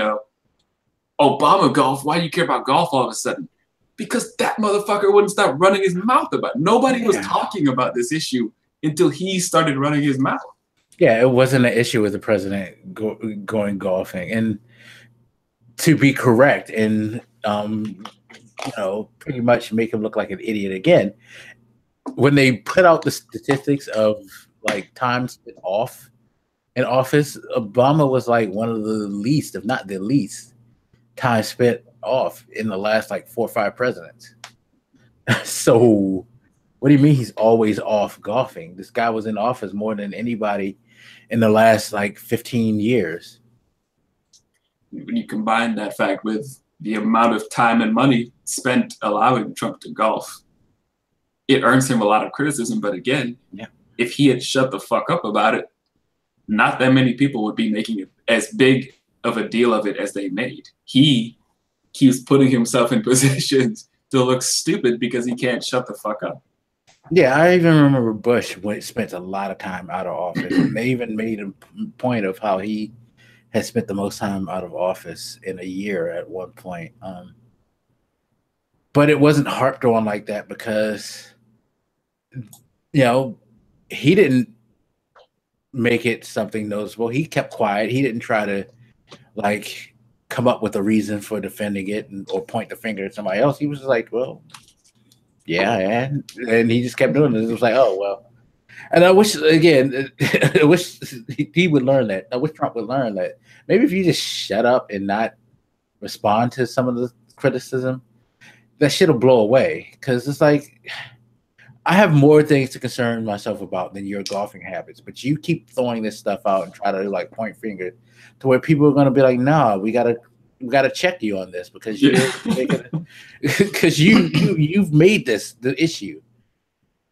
Obama golf, why do you care about golf all of a sudden? Because that motherfucker wouldn't stop running his mouth about it. Nobody was talking about this issue until he started running his mouth. Yeah, it wasn't an issue with the president going golfing. And to be correct and, pretty much make him look like an idiot again, when they put out the statistics of like time spent off in office, Obama was like one of the least, if not the least, time spent off in the last like 4 or 5 presidents. So what do you mean he's always off golfing? This guy was in office more than anybody in the last like 15 years. When you combine that fact with the amount of time and money spent allowing Trump to golf, it earns him a lot of criticism. But again, if he had shut the fuck up about it, not that many people would be making as big of a deal of it as they made. He keeps putting himself in positions to look stupid because he can't shut the fuck up. Yeah, I even remember Bush spent a lot of time out of office. And they even made a point of how he had spent the most time out of office in a year at one point. But it wasn't harped on like that because, he didn't make it something noticeable. He kept quiet. He didn't try to like come up with a reason for defending it or point the finger at somebody else. He was like, well, yeah, and he just kept doing it. It was like, oh, well. And I wish, again, he would learn that. I wish Trump would learn that. Maybe if you just shut up and not respond to some of the criticism, that shit will blow away. Because it's like, I have more things to concern myself about than your golfing habits, but you keep throwing this stuff out and try to like point finger to where people are going to be like, nah, we gotta check you on this because you've made this the issue.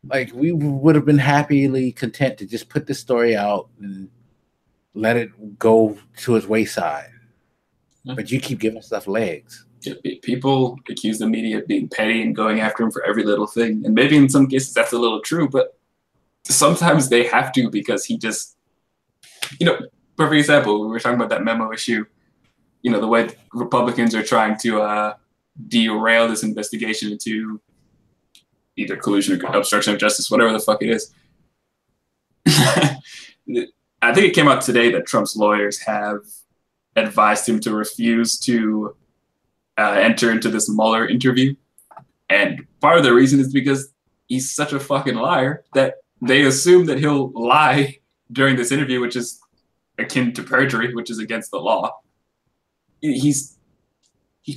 Like we would have been happily content to just put this story out and let it go to its wayside, but you keep giving stuff legs. People accuse the media of being petty and going after him for every little thing. And maybe in some cases that's a little true, but sometimes they have to because he just, perfect example, we were talking about that memo issue, the way Republicans are trying to derail this investigation into either collusion or obstruction of justice, whatever the fuck it is. I think it came out today that Trump's lawyers have advised him to refuse to enter into this Mueller interview. And part of the reason is because he's such a fucking liar that they assume that he'll lie during this interview, which is akin to perjury, which is against the law. He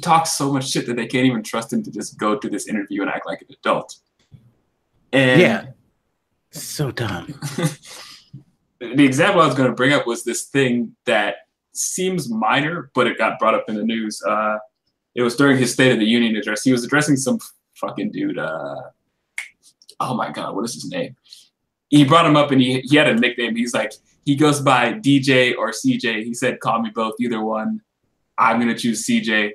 talks so much shit that they can't even trust him to just go to this interview and act like an adult. And yeah, so dumb. The example I was going to bring up was this thing that seems minor, but it got brought up in the news. It was during his State of the Union address. He was addressing some fucking dude. Oh my God, what is his name? He brought him up and he had a nickname. He's like, he goes by DJ or CJ. He said, call me both, either one. I'm going to choose CJ.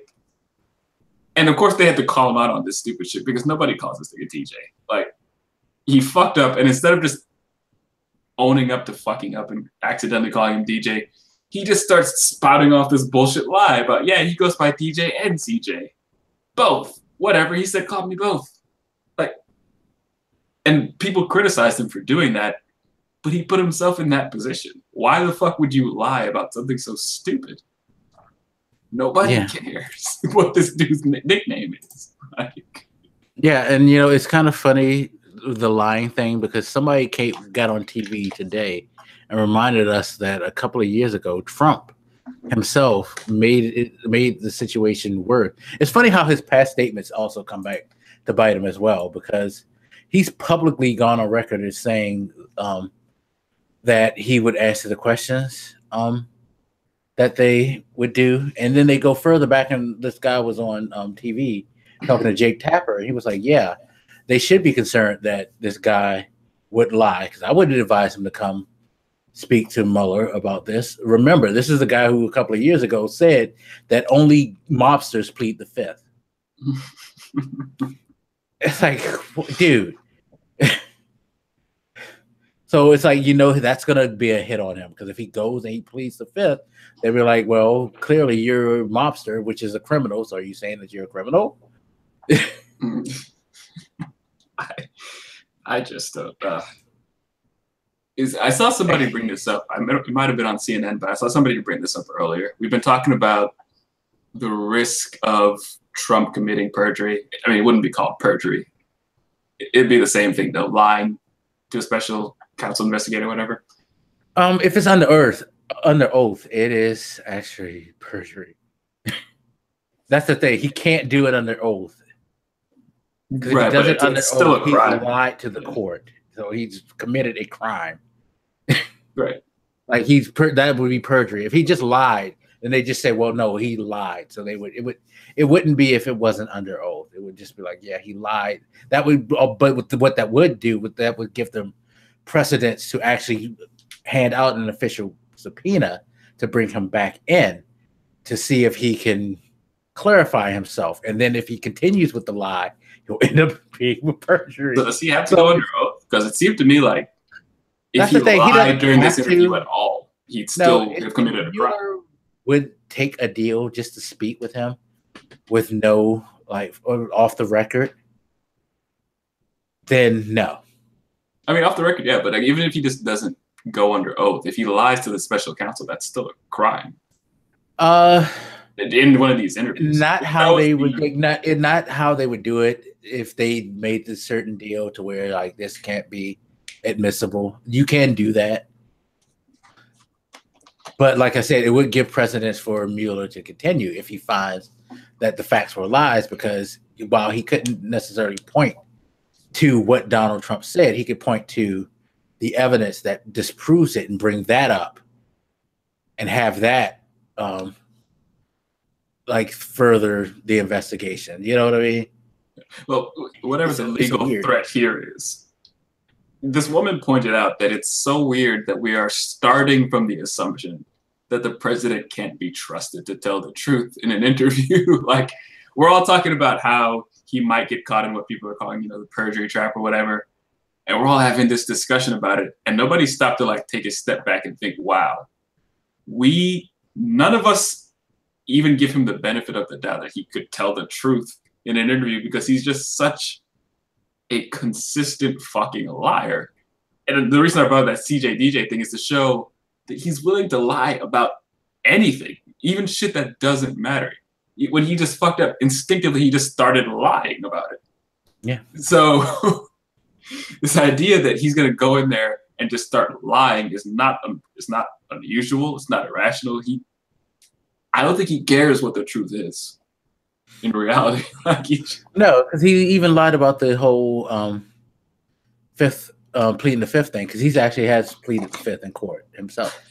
And of course they had to call him out on this stupid shit because nobody calls this nigga DJ. Like, he fucked up, and instead of just owning up to fucking up and accidentally calling him DJ, he just starts spouting off this bullshit lie about, yeah, he goes by DJ and CJ. Both. Whatever. He said, call me both. Like, and people criticized him for doing that, but he put himself in that position. Why the fuck would you lie about something so stupid? Nobody cares what this dude's nickname is. Like, yeah, and it's kind of funny, the lying thing, because somebody got on TV today and reminded us that a couple of years ago, Trump himself made the situation worse. It's funny how his past statements also come back to bite him as well, because he's publicly gone on record as saying that he would answer the questions that they would do. And then they go further back, and this guy was on TV talking to Jake Tapper. And he was like, yeah, they should be concerned that this guy would lie, because I wouldn't advise him to come speak to Mueller about this. Remember, this is the guy who a couple of years ago said that only mobsters plead the fifth. It's like, dude. So it's like, that's going to be a hit on him, because if he goes and he pleads the fifth, they'll be like, well, clearly you're a mobster, which is a criminal. So are you saying that you're a criminal? I just I saw somebody bring this up. It might have been on CNN, but I saw somebody bring this up earlier. We've been talking about the risk of Trump committing perjury. I mean, it wouldn't be called perjury. It'd be the same thing, though, lying to a special counsel investigator, whatever. If it's under oath, it is actually perjury. That's the thing. He can't do it under oath. Because if he does it under oath, he's lied to the court. So he's committed a crime. Right. Like that would be perjury. If he just lied, then they just say, well, no, he lied. So it wouldn't be if it wasn't under oath. It would just be like, yeah, he lied. That would, but what that would do, that would give them precedence to actually hand out an official subpoena to bring him back in to see if he can clarify himself. And then if he continues with the lie, he'll end up being with perjury. So does he have to go under oath? Because it seemed to me like if he lied during this interview at all, he'd still have committed a crime. Would take a deal just to speak with him with no, off the record, then no. I mean, off the record, yeah, but even if he just doesn't go under oath, if he lies to the special counsel, that's still a crime. In one of these interviews, not how they would do it if they made this certain deal to where this can't be admissible. You can do that. But like I said, it would give precedence for Mueller to continue if he finds that the facts were lies, because while he couldn't necessarily point to what Donald Trump said, he could point to the evidence that disproves it and bring that up and have that further the investigation. You know what I mean? Well, whatever the legal threat here is, this woman pointed out that it's so weird that we are starting from the assumption that the president can't be trusted to tell the truth in an interview. We're all talking about how he might get caught in what people are calling, the perjury trap or whatever. And we're all having this discussion about it. And nobody stopped to take a step back and think, wow, none of us even give him the benefit of the doubt that he could tell the truth in an interview, because he's just such a consistent fucking liar. And the reason I brought that CJ DJ thing is to show that he's willing to lie about anything, even shit that doesn't matter. When he just fucked up, instinctively, he just started lying about it. Yeah. So this idea that he's going to go in there and just start lying is not unusual. It's not irrational. I don't think he cares what the truth is in reality. No, because he even lied about the whole fifth pleading the fifth thing, because he's actually has pleaded the fifth in court himself.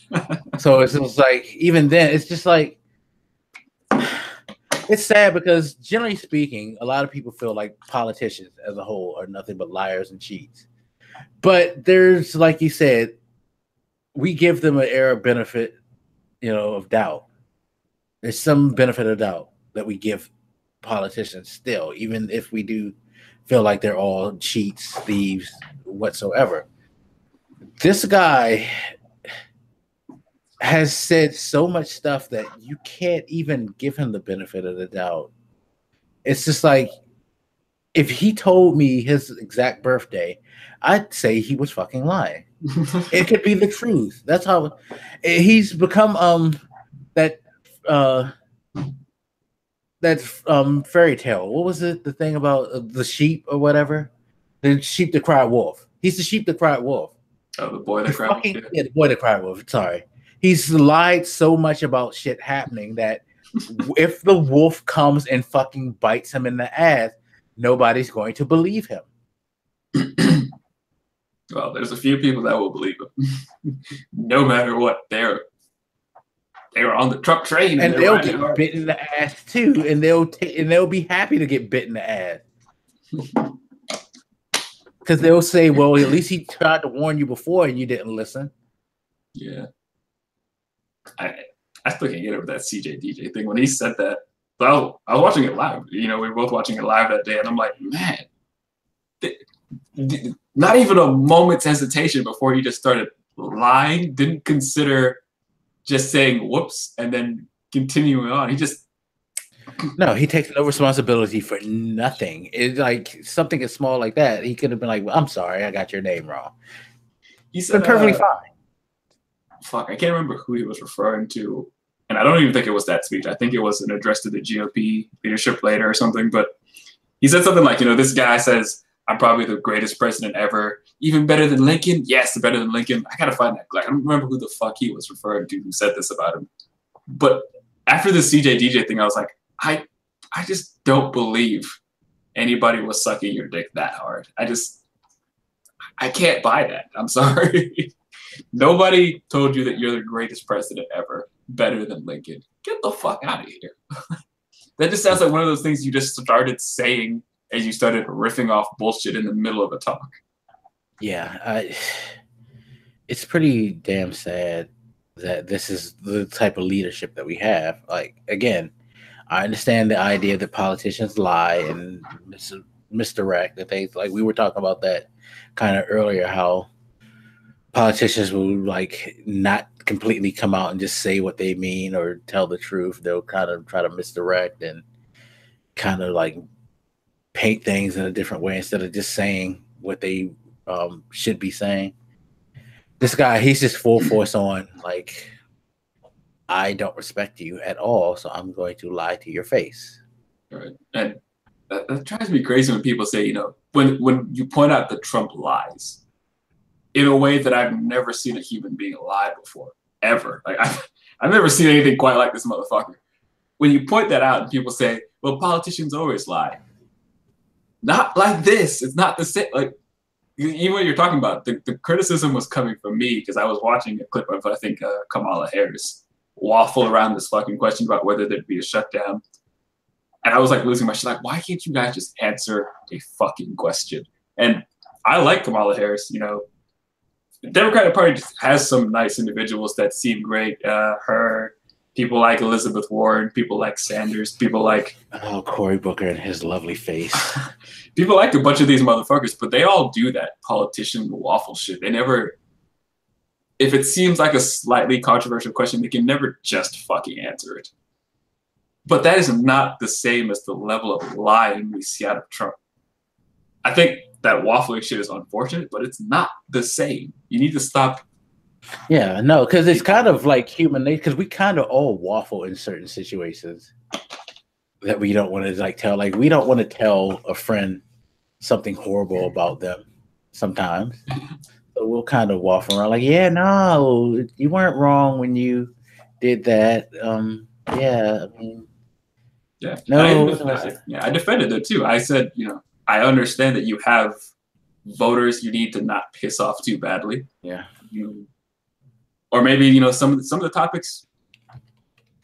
So it's just even then, it's just it's sad, because generally speaking, a lot of people feel like politicians as a whole are nothing but liars and cheats. But there's, like you said, we give them an air of benefit, of doubt. There's some benefit of doubt that we give politicians still, even if we do feel like they're all cheats, thieves, whatsoever. This guy has said so much stuff that you can't even give him the benefit of the doubt. It's just if he told me his exact birthday, I'd say he was fucking lying. It could be the truth. That's how he's become that fairy tale. What was it? The thing about the sheep or whatever? The sheep that cried wolf. He's the sheep that cried wolf. Oh, the boy that cried wolf. Yeah, the boy that cried wolf. Sorry. He's lied so much about shit happening that if the wolf comes and fucking bites him in the ass, nobody's going to believe him. Well, there's a few people that will believe him, no matter what. They're on the Trump train, and they'll get bit in the ass too, and they'll be happy to get bit in the ass because they'll say, "Well, at least he tried to warn you before, and you didn't listen." Yeah, I still can't get over that CJ DJ thing when he said that. Well, I was watching it live. You know, we were both watching it live that day, and I'm like, man, not even a moment's hesitation before he just started lying. Didn't consider just saying whoops and then continuing on. He just he takes no responsibility for nothing. It's like something as small like that. He could have been like, well, "I'm sorry, I got your name wrong." He said perfectly fine. Fuck, I can't remember who he was referring to. And I don't even think it was that speech. I think it was an address to the GOP leadership later or something. But he said something like, this guy says, "I'm probably the greatest president ever. Even better than Lincoln?" Yes, better than Lincoln. I got to find that. Like, I don't remember who the fuck he was referring to who said this about him. But after the CJ DJ thing, I was like, I just don't believe anybody was sucking your dick that hard. I can't buy that. I'm sorry. Nobody told you that you're the greatest president ever, better than Lincoln. Get the fuck out of here. That just sounds like one of those things you just started saying as you started riffing off bullshit in the middle of a talk. Yeah, it's pretty damn sad that this is the type of leadership that we have. Like, again, I understand the idea that politicians lie and misdirect, that they, like, we were talking about that kind of earlier, how politicians will like not completely come out and just say what they mean or tell the truth. They'll kind of try to misdirect and kind of like paint things in a different way instead of just saying what they should be saying. This guy, he's just full force on like, "I don't respect you at all, so I'm going to lie to your face." Right. And that drives me crazy when people say, when you point out that Trump lies in a way that I've never seen a human being lie before, ever. Like, I've never seen anything quite like this motherfucker. When you point that out and people say, "Well, politicians always lie." Not like this. It's not the same. Like, even what you're talking about, the criticism was coming from me because I was watching a clip of, I think, Kamala Harris waffle around this fucking question about whether there'd be a shutdown. And I was like losing my shit. Like, why can't you guys just answer a fucking question? And I like Kamala Harris. The Democratic Party just has some nice individuals that seem great. Her, people like Elizabeth Warren, people like Sanders, people like Cory Booker and his lovely face. People like a bunch of these motherfuckers, but they all do that politician waffle shit. They never, if it seems like a slightly controversial question, they can never just fucking answer it. But that is not the same as the level of lying we see out of Trump. I think that waffling shit is unfortunate, but it's not the same. You need to stop. Yeah, no, because it's kind of like human nature, because we kind of all waffle in certain situations that we don't want to like tell. Like, we don't want to tell a friend something horrible about them sometimes. So we'll kind of waffle around like, "Yeah, no, you weren't wrong when you did that." Yeah, I mean, yeah, no. I defended it too. I said, I understand that you have voters you need to not piss off too badly. Yeah. Or maybe, some of the topics,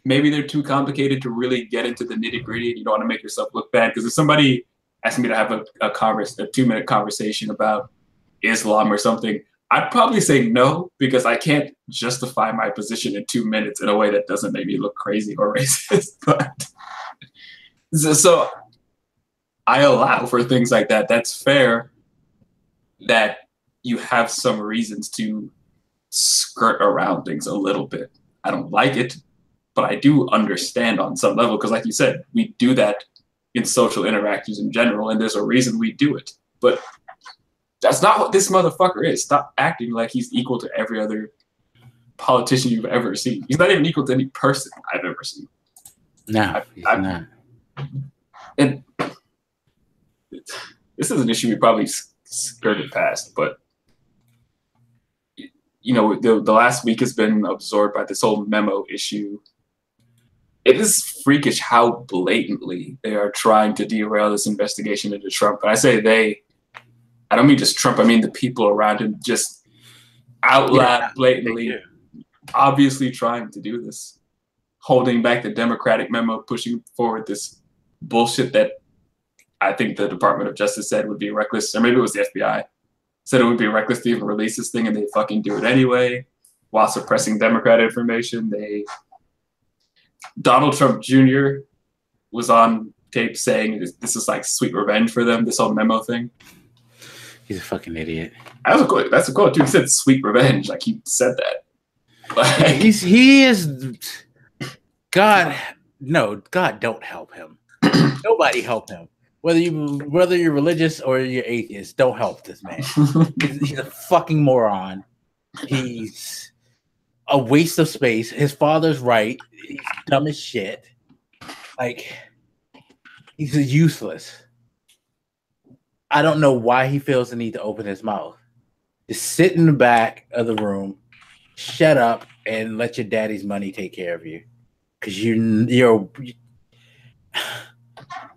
maybe they're too complicated to really get into the nitty-gritty, and you don't want to make yourself look bad. Because if somebody asked me to have a 2-minute conversation about Islam or something, I'd probably say no, because I can't justify my position in 2 minutes in a way that doesn't make me look crazy or racist. But so I allow for things like that. That's fair that you have some reasons to skirt around things a little bit. I don't like it, but I do understand on some level, because like you said, we do that in social interactions in general, and there's a reason we do it. But that's not what this motherfucker is. Stop acting like he's equal to every other politician you've ever seen. He's not even equal to any person I've ever seen. No, he's not. And this is an issue we probably skirted past, but the last week has been absorbed by this whole memo issue. It is freakish how blatantly they are trying to derail this investigation into Trump. And I say they, I don't mean just Trump, I mean the people around him just out loud, blatantly, obviously trying to do this. Holding back the Democratic memo, pushing forward this bullshit that I think the Department of Justice said would be reckless, or maybe it was the FBI, said it would be reckless to even release this thing, and they fucking do it anyway, while suppressing Democrat information. Donald Trump Jr. was on tape saying this is like sweet revenge for them, this whole memo thing. He's a fucking idiot. That's a quote too. He said sweet revenge, like he said that. Like, he is. God don't help him. Nobody help him. Whether you're religious or you're atheist, don't help this man. He's a fucking moron. He's a waste of space. His father's right. He's dumb as shit. Like, he's useless. I don't know why he feels the need to open his mouth. Just sit in the back of the room, shut up, and let your daddy's money take care of you. Because you're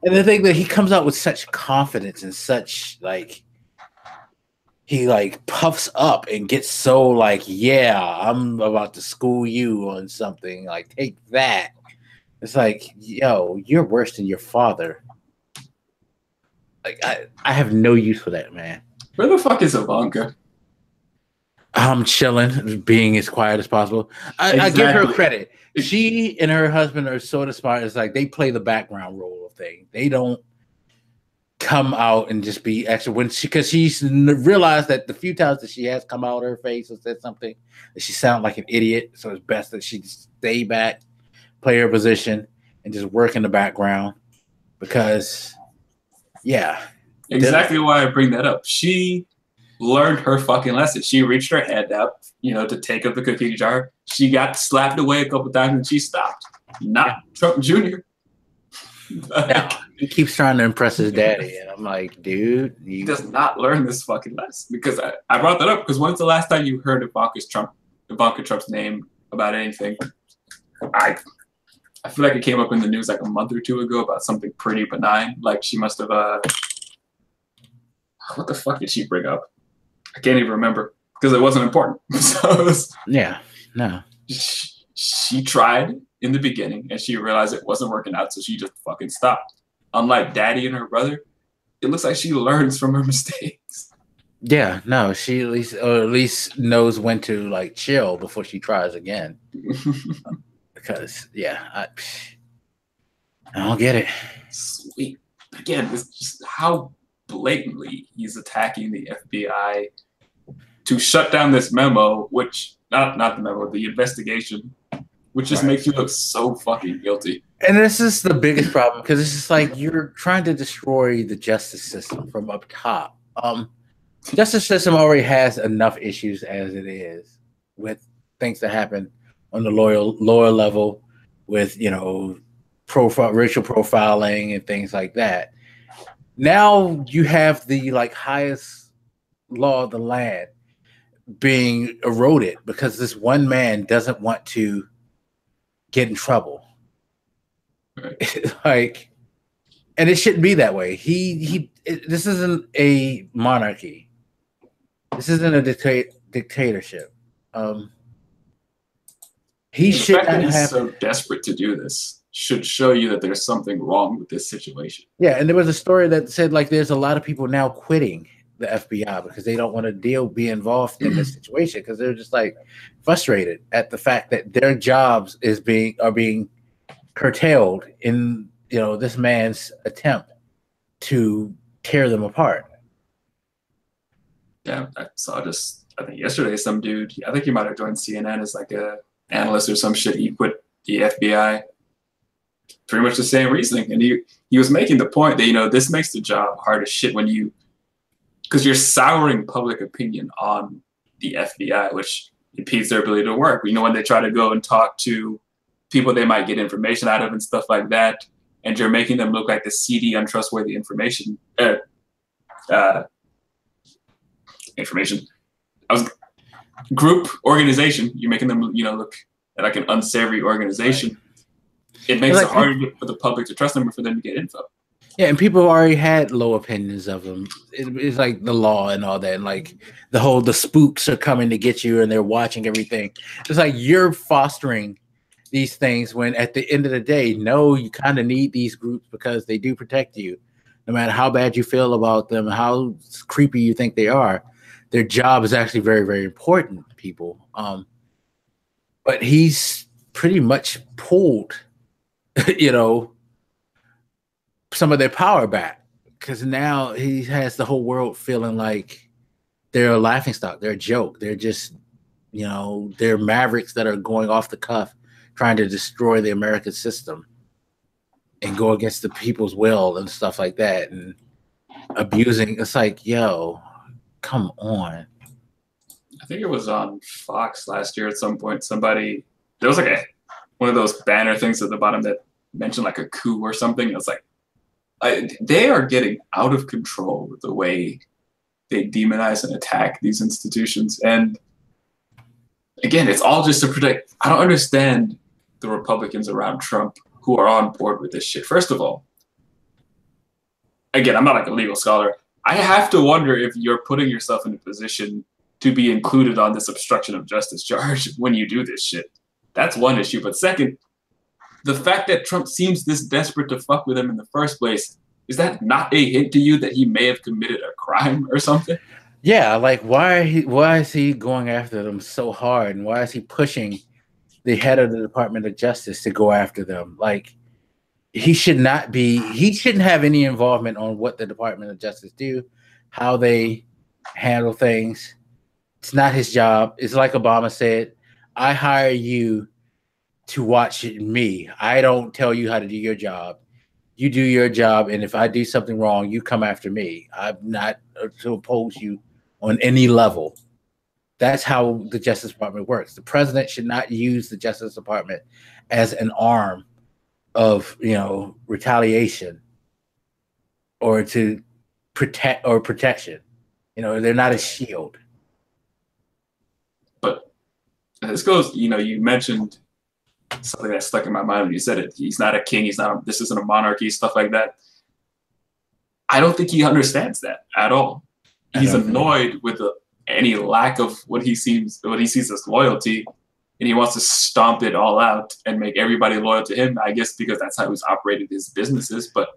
and the thing that he comes out with such confidence and such like he like puffs up and gets so like, yeah, I'm about to school you on something. Like, take that. It's like, yo, you're worse than your father. Like, I have no use for that, man. Where the fuck is Ivanka? I'm chilling, being as quiet as possible. I give her credit. She and her husband are sort of smart. It's like they play the background role of things. They don't come out and just be extra because she's realized that the few times that she has come out of her face or said something that she sounded like an idiot. So it's best that she stay back, play her position, and just work in the background because, yeah. Exactly why I bring that up. She learned her fucking lesson. She reached her hand up, to take up the cookie jar. She got slapped away a couple times and she stopped. Not Trump Jr. No, he keeps trying to impress his daddy, and I'm like, dude, he does not learn this fucking lesson. Because I brought that up because when's the last time you heard Ivanka Trump's name about anything? I feel like it came up in the news like a month or two ago about something pretty benign. Like she must have what the fuck did she bring up? I can't even remember because it wasn't important. She tried in the beginning and she realized it wasn't working out, so she just fucking stopped. Unlike Daddy and her brother, it looks like she learns from her mistakes. Yeah, no, she at least knows when to like chill before she tries again. Because I don't get it. Sweet. Again, it's just how blatantly he's attacking the FBI to shut down this memo, which not the memo, the investigation, which just makes you look so fucking guilty. And this is the biggest problem because it's just like you're trying to destroy the justice system from up top. Justice system already has enough issues as it is with things that happen on the lower level with racial profiling and things like that. Now you have the like highest law of the land being eroded because this one man doesn't want to get in trouble. Right. And it shouldn't be that way. This isn't a monarchy. This isn't a dictatorship. He should not have. He's so desperate to do this should show you that there's something wrong with this situation. Yeah, and there was a story that said like there's a lot of people now quitting the FBI because they don't want to be involved in this situation because they're just like frustrated at the fact that their jobs are being curtailed in this man's attempt to tear them apart. Yeah, I think yesterday some dude, I think he might have joined CNN as like a analyst or some shit. He quit the FBI. Pretty much the same reasoning, and he was making the point that this makes the job hard as shit because you're souring public opinion on the FBI, which impedes their ability to work. When they try to go and talk to people they might get information out of and stuff like that, and you're making them look like the seedy, untrustworthy information. Group organization. You're making them, look like an unsavory organization. Right. It makes it harder for the public to trust them or for them to get info. Yeah, and people already had low opinions of him. It's like the law and all that, and like the spooks are coming to get you, and they're watching everything. It's like you're fostering these things when, at the end of the day, no, you kind of need these groups because they do protect you, no matter how bad you feel about them, how creepy you think they are. Their job is actually very, very important, people. But he's pretty much pulled, you know, some of their power back because now he has the whole world feeling like they're a laughing stock, they're a joke, they're just, they're mavericks that are going off the cuff, trying to destroy the American system and go against the people's will and stuff like that, and abusing. It's like, yo, come on. I think it was on Fox last year at some point. There was like one of those banner things at the bottom that mentioned like a coup or something. It was like, they are getting out of control with the way they demonize and attack these institutions. And again, it's all just to protect. I don't understand the Republicans around Trump who are on board with this shit. First of all, again, I'm not like a legal scholar. I have to wonder if you're putting yourself in a position to be included on this obstruction of justice charge when you do this shit. That's one issue. But second, the fact that Trump seems this desperate to fuck with him in the first place, is that not a hint to you that he may have committed a crime or something? Yeah, like why is he going after them so hard, and why is he pushing the head of the Department of Justice to go after them? Like he shouldn't have any involvement on what the Department of Justice do, how they handle things. It's not his job. It's like Obama said, I hire you to watch me. I don't tell you how to do your job. You do your job, and if I do something wrong, you come after me. I'm not to oppose you on any level. That's how the Justice Department works. The president should not use the Justice Department as an arm of, retaliation or to protection. They're not a shield. But this goes, you mentioned something that stuck in my mind when you said it. He's not a king. This isn't a monarchy, stuff like that. I don't think he understands that at all. He's annoyed with any lack of what he sees as loyalty, and he wants to stomp it all out and make everybody loyal to him. I guess because that's how he's operated his businesses. But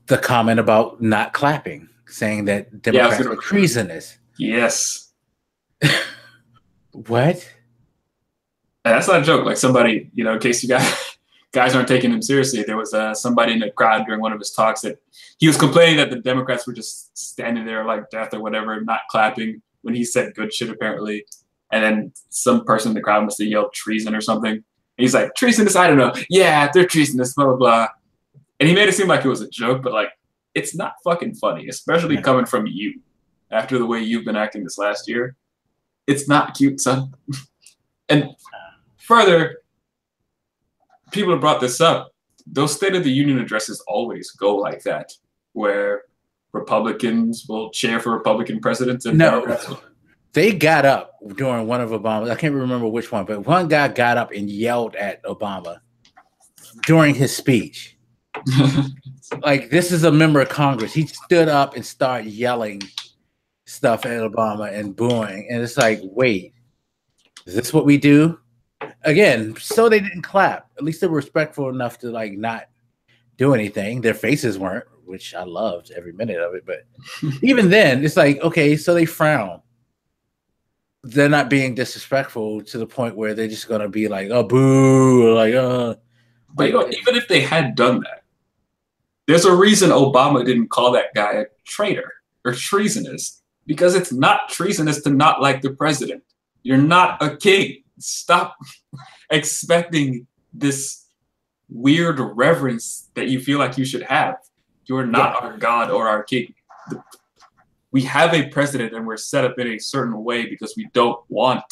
the comment about not clapping, saying that Democrats are treasonous. Yes. What? And that's not a joke. Like somebody, in case you guys aren't taking him seriously, there was somebody in the crowd during one of his talks that he was complaining that the Democrats were just standing there like death or whatever, not clapping when he said good shit apparently. And then some person in the crowd must have yelled treason or something. And he's like, treasonous? I don't know. Yeah, they're treasonous, blah, blah, blah. And he made it seem like it was a joke, but like, it's not fucking funny, especially coming from you after the way you've been acting this last year. It's not cute, son. And further, people have brought this up. Those State of the Union addresses always go like that, where Republicans will cheer for Republican presidents and Democrats will. They got up during one of Obama's, I can't remember which one, but one guy got up and yelled at Obama during his speech. Like, this is a member of Congress. He stood up and started yelling stuff at Obama and booing. And it's like, wait, is this what we do? Again, so they didn't clap. At least they were respectful enough to like not do anything. Their faces weren't, which I loved every minute of it. But even then, it's like, okay, so they frown. They're not being disrespectful to the point where they're just gonna be like, oh, boo, or like, But even if they had done that, there's a reason Obama didn't call that guy a traitor or treasonous, because it's not treasonous to not like the president. You're not a king. Stop expecting this weird reverence that you feel like you should have. You're not our God or our king. We have a president and we're set up in a certain way because we don't want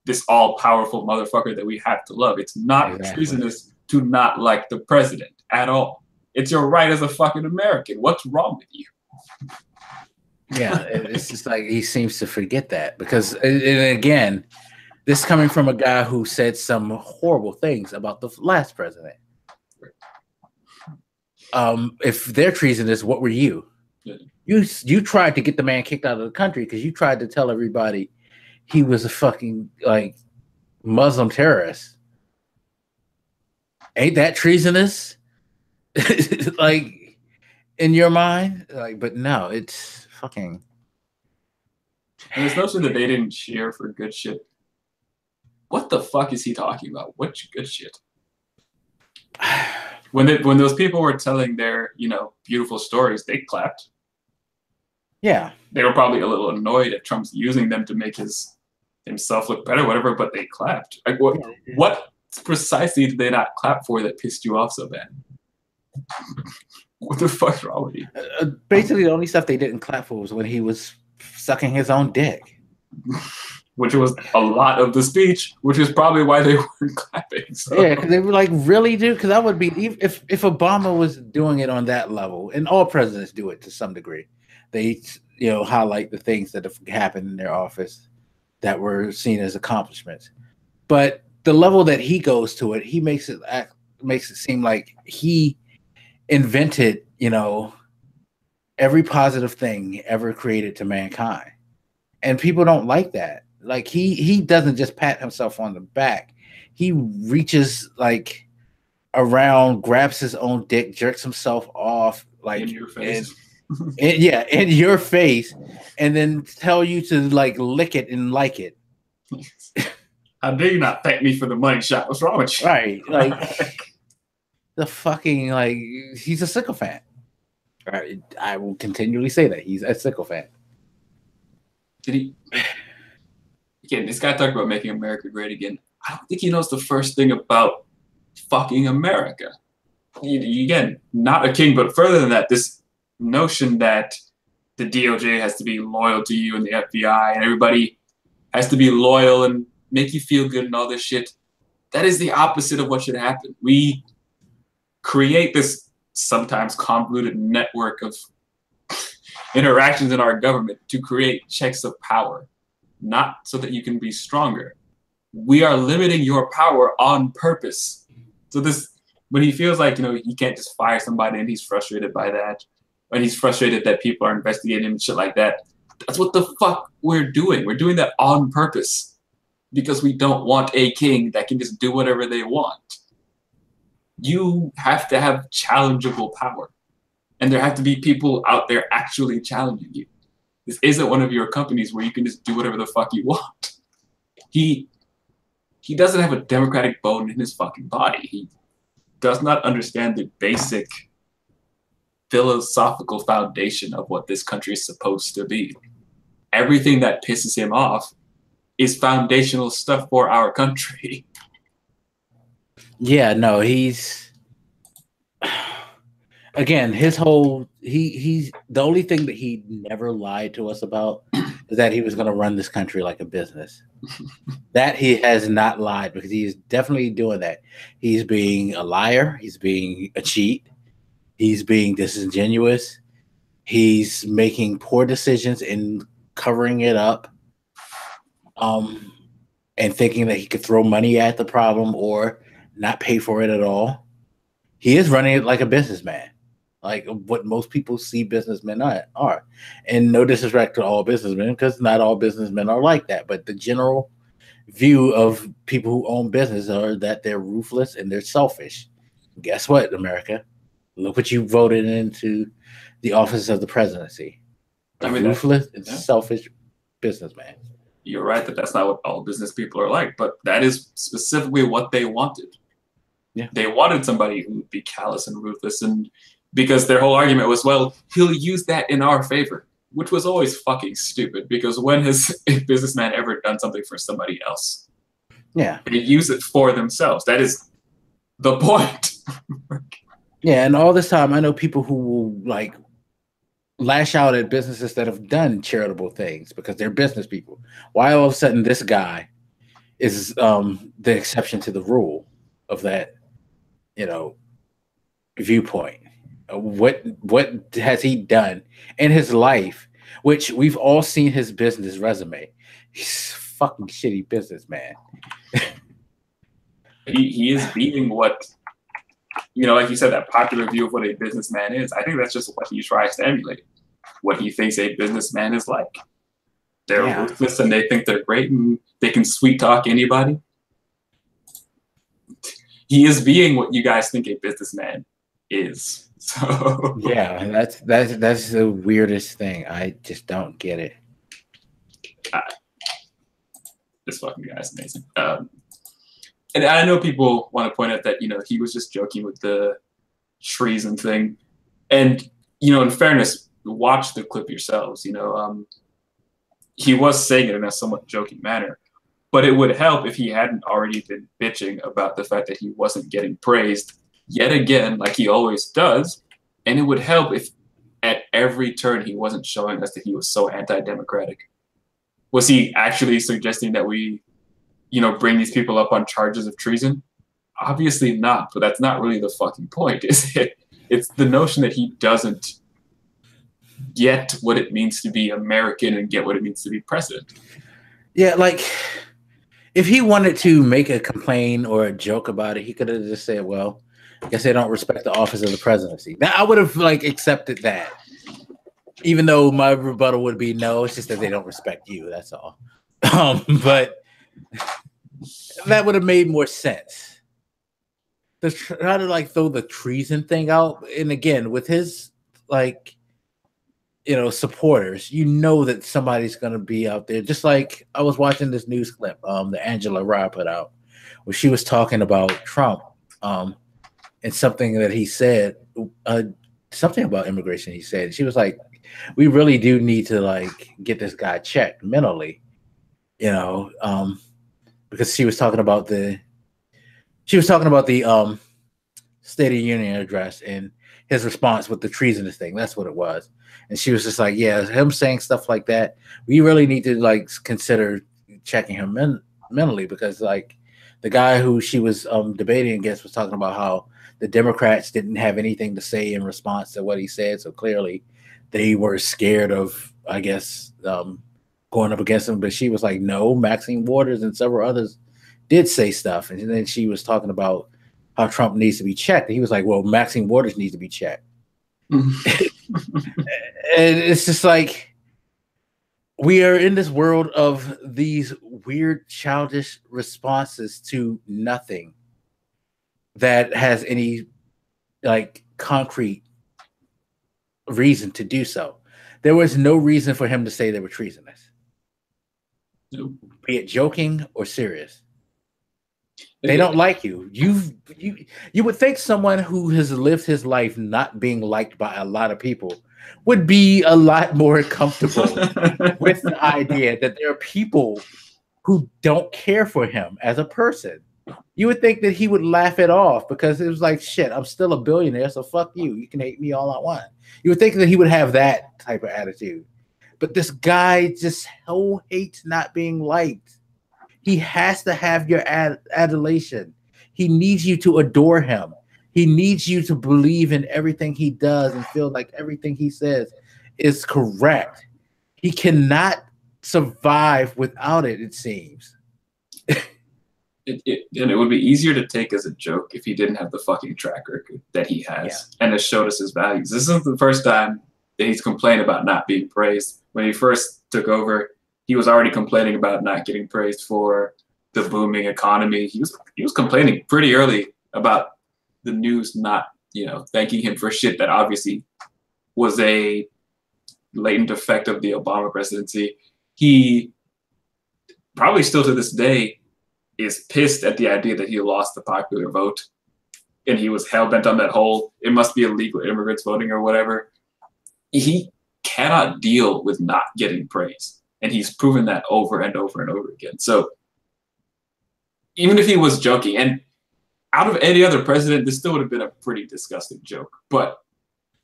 this all-powerful motherfucker that we have to love. It's not treasonous to not like the president at all. It's your right as a fucking American. What's wrong with you? Yeah, it's just like he seems to forget that because, and again, this coming from a guy who said some horrible things about the last president. if they're treasonous, what were you? Yeah. You tried to get the man kicked out of the country because you tried to tell everybody he was a fucking like Muslim terrorist. Ain't that treasonous? Like in your mind? Like, but no, it's fucking. And this notion that they didn't cheer for good shit. What the fuck is he talking about? What good shit? When those people were telling their, beautiful stories, they clapped. Yeah. They were probably a little annoyed at Trump's using them to make himself look better, whatever, but they clapped. Like what precisely did they not clap for that pissed you off so bad? What the fuck's wrong with you? Basically, the only stuff they didn't clap for was when he was sucking his own dick. Which was a lot of the speech, which is probably why they weren't clapping. So. Yeah, because they were like, really, dude? Because I would be, if Obama was doing it on that level, and all presidents do it to some degree, they, highlight the things that have happened in their office that were seen as accomplishments. But the level that he goes to it, he makes it seem like he invented, every positive thing ever created to mankind. And people don't like that. Like he doesn't just pat himself on the back. He reaches like around, grabs his own dick, jerks himself off, like in your face. In your face, and then tell you to like lick it and like it. How dare you not thank me for the money shot? What's wrong with you? Right. Like the fucking like he's a sycophant. Right. I will continually say that he's a sycophant. Did he? Again, this guy talked about making America great again. I don't think he knows the first thing about fucking America. Again, not a king, but further than that, this notion that the DOJ has to be loyal to you and the FBI and everybody has to be loyal and make you feel good and all this shit. That is the opposite of what should happen. We create this sometimes convoluted network of interactions in our government to create checks of power, not so that you can be stronger. We are limiting your power on purpose. So when he feels like, he can't just fire somebody and he's frustrated by that, and he's frustrated that people are investigating him and shit like that, that's what the fuck we're doing. We're doing that on purpose because we don't want a king that can just do whatever they want. You have to have challengeable power. And there have to be people out there actually challenging you. This isn't one of your companies where you can just do whatever the fuck you want. He doesn't have a democratic bone in his fucking body. He does not understand the basic philosophical foundation of what this country is supposed to be. Everything that pisses him off is foundational stuff for our country. Yeah, no, he's again, his whole he's the only thing that he never lied to us about is that he was going to run this country like a business. That he has not lied, because he is definitely doing that. He's being a liar. He's being a cheat. He's being disingenuous. He's making poor decisions and covering it up, and thinking that he could throw money at the problem or not pay for it at all. He is running it like a businessman, like what most people see businessmen are. And no disrespect to all businessmen, because not all businessmen are like that. But the general view of people who own business are that they're ruthless and they're selfish. Guess what, America? Look what you voted into the office of the presidency. A ruthless and selfish businessman. You're right that that's not what all business people are like, but that is specifically what they wanted. Yeah. They wanted somebody who would be callous and ruthless, and because their whole argument was, well, he'll use that in our favor, which was always fucking stupid, because when has a businessman ever done something for somebody else? Yeah. They use it for themselves. That is the point. Yeah, and all this time, I know people who will like lash out at businesses that have done charitable things because they're business people. Why all of a sudden this guy is the exception to the rule of that, viewpoint? What has he done in his life? Which we've all seen his business resume. He's a fucking shitty businessman. He is being what you know, like you said, that popular view of what a businessman is. I think that's just what he tries to emulate. What he thinks a businessman is like. They're ruthless and they think they're great and they can sweet talk anybody. He is being what you guys think a businessman is. So yeah, that's the weirdest thing. I just don't get it. This fucking guy's amazing. And I know people want to point out that, you know, he was just joking with the treason thing. And, you know, in fairness, watch the clip yourselves. You know, he was saying it in a somewhat joking manner. But it would help if he hadn't already been bitching about the fact that he wasn't getting praised yet again, like he always does. And it would help if at every turn he wasn't showing us that he was so anti-democratic. Was he actually suggesting that we, you know, bring these people up on charges of treason? Obviously not, but that's not really the fucking point, is it? It's the notion that he doesn't get what it means to be American and get what it means to be president. Yeah, like, if he wanted to make a complaint or a joke about it, he could have just said, well, I guess they don't respect the office of the presidency. Now, I would have, like, accepted that. Even though my rebuttal would be, no, it's just that they don't respect you, that's all. But that would have made more sense. To try to, like, throw the treason thing out, and again, with his, like, you know, supporters, you know that somebody's going to be out there. Just like I was watching this news clip that Angela Rye put out, where she was talking about Trump and something that he said, something about immigration. He said, she was like, we really do need to, like, get this guy checked mentally, you know, because she was talking about the State of the Union address and his response with the treasonous thing. That's what it was. And she was just like, yeah, him saying stuff like that, we really need to, like, consider checking him mentally, because, like, the guy who she was debating against was talking about how the Democrats didn't have anything to say in response to what he said. So clearly they were scared of, I guess, going up against him. But she was like, no, Maxine Waters and several others did say stuff. And then she was talking about how Trump needs to be checked. And he was like, well, Maxine Waters needs to be checked. And it's just like, we are in this world of these weird, childish responses to nothing that has any, like, concrete reason to do so. There was no reason for him to say they were treasonous. Nope. Be it joking or serious. They don't like you. You would think someone who has lived his life not being liked by a lot of people would be a lot more comfortable with the idea that there are people who don't care for him as a person. You would think that he would laugh it off, because it was like, shit, I'm still a billionaire, so fuck you. You can hate me all I want. You would think that he would have that type of attitude. But this guy just so hates not being liked. He has to have your adulation. He needs you to adore him. He needs you to believe in everything he does and feel like everything he says is correct. He cannot survive without it, it seems. And it would be easier to take as a joke if he didn't have the fucking track record that he has and has showed us his values. This isn't the first time that he's complained about not being praised. When he first took over, he was already complaining about not getting praised for the booming economy. He was complaining pretty early about the news not, you know, thanking him for shit that obviously was a latent effect of the Obama presidency. He probably still to this day is pissed at the idea that he lost the popular vote, and he was hell-bent on that whole, it must be illegal immigrants voting or whatever. He cannot deal with not getting praise. And he's proven that over and over and over again. So even if he was joking, and out of any other president, this still would have been a pretty disgusting joke. But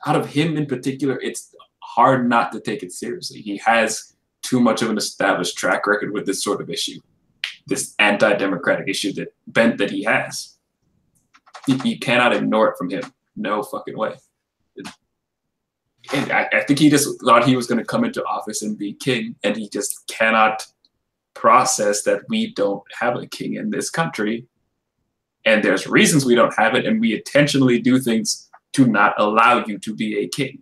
out of him in particular, it's hard not to take it seriously. He has too much of an established track record with this sort of issue, this anti-democratic issue that he has. You cannot ignore it from him. No fucking way. And I think he just thought he was going to come into office and be king, and he just cannot process that we don't have a king in this country, And there's reasons we don't have it, and we intentionally do things to not allow you to be a king.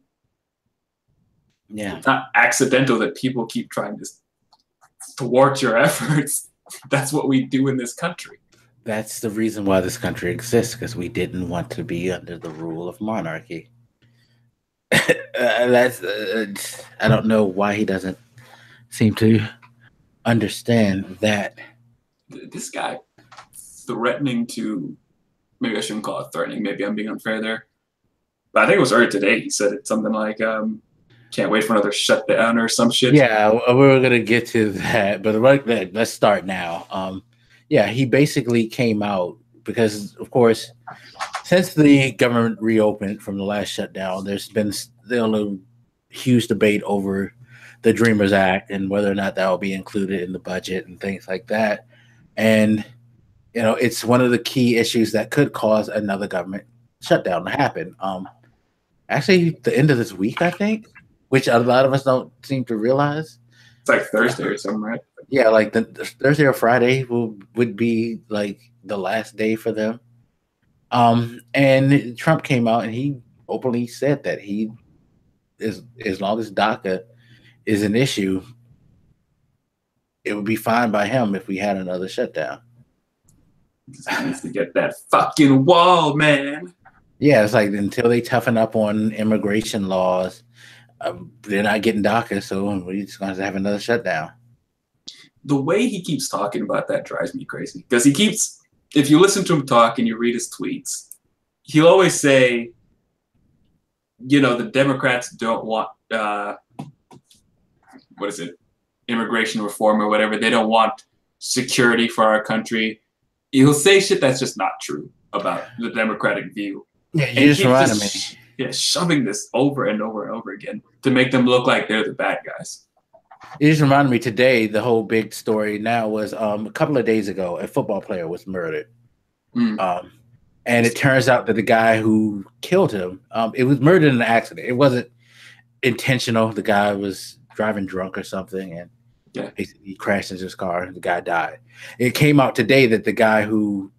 Yeah. It's not accidental that people keep trying to thwart your efforts. That's what we do in this country. That's the reason why this country exists, because we didn't want to be under the rule of monarchy. I don't know why he doesn't seem to understand that. This guy threatening to, maybe I shouldn't call it threatening, maybe I'm being unfair there, but I think it was earlier today, he said it something like, can't wait for another shutdown or some shit. Yeah, we were going to get to that, but let's start now. Yeah, he basically came out because, of course, since the government reopened from the last shutdown, there's been still a huge debate over the Dreamers Act and whether or not that will be included in the budget and things like that. And, you know, it's one of the key issues that could cause another government shutdown to happen. Actually, the end of this week, I think, which a lot of us don't seem to realize. It's like Thursday or something, right? Yeah, like the Thursday or Friday would be like the last day for them. And Trump came out and he openly said that he is, as long as DACA is an issue, it would be fine by him if we had another shutdown. He needs to get that fucking wall, man. Yeah, it's like until they toughen up on immigration laws, they're not getting DACA, so we're just going to have another shutdown. The way he keeps talking about that drives me crazy. Because he keeps, if you listen to him talk and you read his tweets, he'll always say, you know, the Democrats don't want, immigration reform or whatever. They don't want security for our country. He'll say shit that's just not true about the Democratic view. Yeah, you just reminded me. Yeah, shoving this over and over and over again to make them look like they're the bad guys. It just reminded me today, the whole big story now was a couple of days ago, a football player was murdered. And it turns out that the guy who killed him, it was murdered in an accident. It wasn't intentional. The guy was driving drunk or something, and he crashed into his car, and the guy died. It came out today that the guy who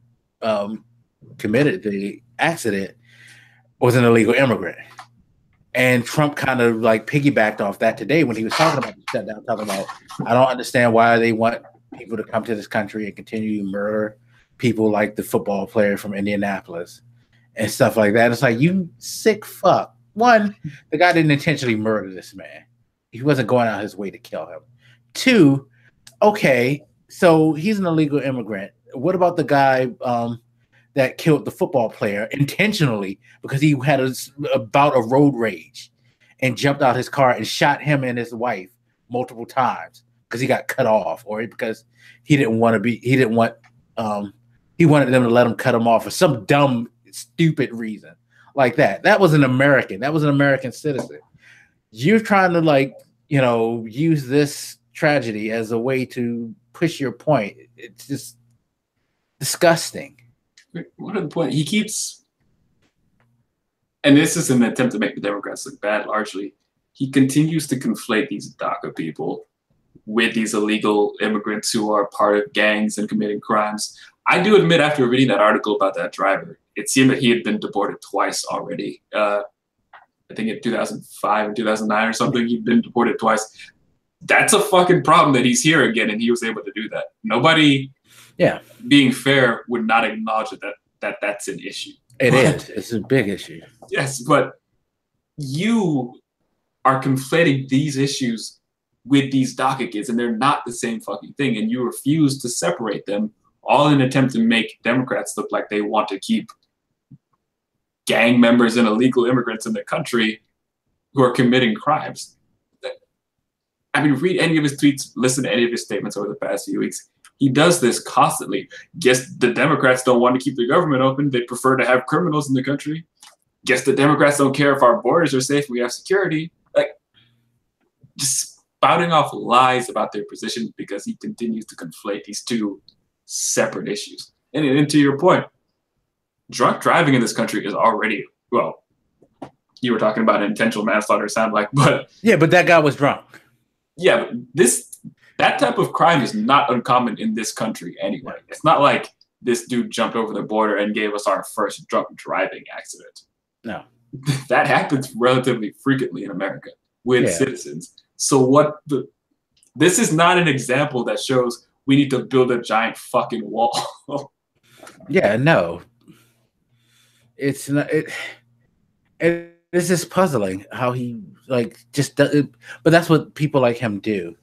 committed the accident was an illegal immigrant. And Trump kind of like piggybacked off that today when he was talking about the shutdown, talking about, I don't understand why they want people to come to this country and continue to murder people like the football player from Indianapolis and stuff like that. It's like, you sick fuck. One, the guy didn't intentionally murder this man. He wasn't going out his way to kill him. Two, okay, so he's an illegal immigrant. What about the guy that killed the football player intentionally because he had a bout of road rage and jumped out his car and shot him and his wife multiple times because he got cut off, or because he wanted them to let him cut him off for some dumb, stupid reason like that. That was an American. That was an American citizen. You're trying to, like, you know, use this tragedy as a way to push your point. It's just disgusting. What are the point? He keeps, and this is an attempt to make the Democrats look bad largely, he continues to conflate these DACA people with these illegal immigrants who are part of gangs and committing crimes. I do admit, after reading that article about that driver, it seemed that he had been deported twice already. I think in 2005 and 2009 or something, he'd been deported twice. That's a fucking problem that he's here again and he was able to do that. Nobody, being fair, would not acknowledge that's an issue. It is. It's a big issue. Yes, but you are conflating these issues with these DACA kids, and they're not the same fucking thing, and you refuse to separate them, all in an attempt to make Democrats look like they want to keep gang members and illegal immigrants in the country who are committing crimes. I mean, read any of his tweets, listen to any of his statements over the past few weeks. He does this constantly. Guess the Democrats don't want to keep the government open. They prefer to have criminals in the country. Guess the Democrats don't care if our borders are safe, we have security. Like, just spouting off lies about their position because he continues to conflate these two separate issues. And to your point, drunk driving in this country is already, well, you were talking about intentional manslaughter, sound like, but yeah, but that guy was drunk. Yeah, but that type of crime is not uncommon in this country anyway. It's not like this dude jumped over the border and gave us our first drunk driving accident. No. That happens relatively frequently in America with citizens. So this is not an example that shows we need to build a giant fucking wall. Yeah, no. It's not it's just puzzling how he like just does it, but that's what people like him do.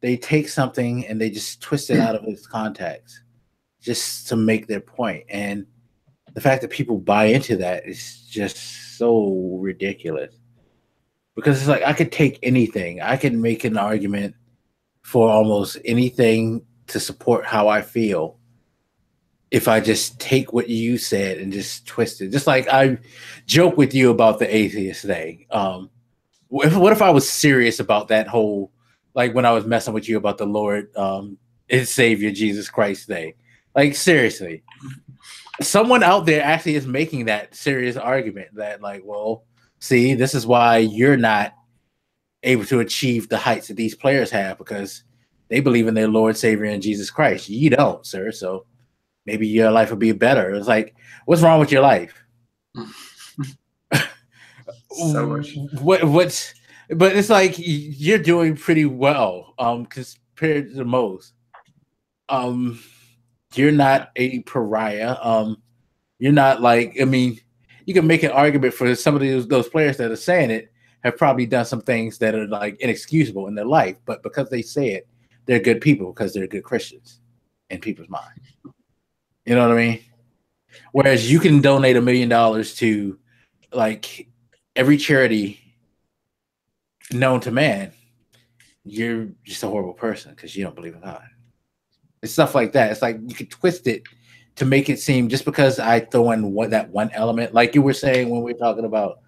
They take something and they just twist it out of its context just to make their point. And the fact that people buy into that is just so ridiculous. Because it's like I could take anything. I can make an argument for almost anything to support how I feel if I just take what you said and just twist it. Just like I joke with you about the atheist thing. What if I was serious about that whole, like when I was messing with you about the Lord and Savior Jesus Christ thing? Like seriously, someone out there actually is making that serious argument that like, well, see, this is why you're not able to achieve the heights that these players have because they believe in their Lord, Savior, and Jesus Christ. You don't, sir. So maybe your life would be better. It's like, what's wrong with your life? So much. But it's like you're doing pretty well compared to most. You're not a pariah. You're not like, I mean, you can make an argument for some of those players that are saying it have probably done some things that are like inexcusable in their life, but because they say it, they're good people because they're good Christians in people's minds. You know what I mean? Whereas you can donate $1 million to like every charity known to man, you're just a horrible person because you don't believe in God. It's stuff like that. It's like you could twist it to make it seem just because I throw in that one element, like you were saying when we were talking about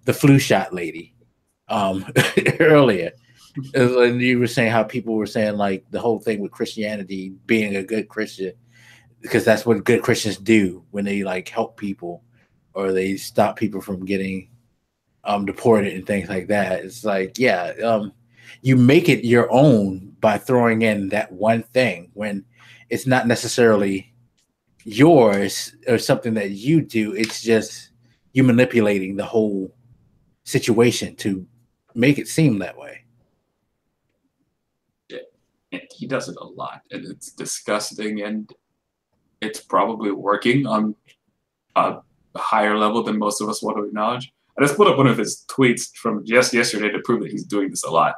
the flu shot lady earlier. And you were saying how people were saying like the whole thing with Christianity being a good Christian because that's what good Christians do when they like help people or they stop people from getting deported and things like that. It's like, you make it your own by throwing in that one thing when it's not necessarily yours or something that you do. It's just you manipulating the whole situation to make it seem that way. And he does it a lot, and it's disgusting, and it's probably working on a higher level than most of us want to acknowledge. I just put up one of his tweets from just yesterday to prove that he's doing this a lot.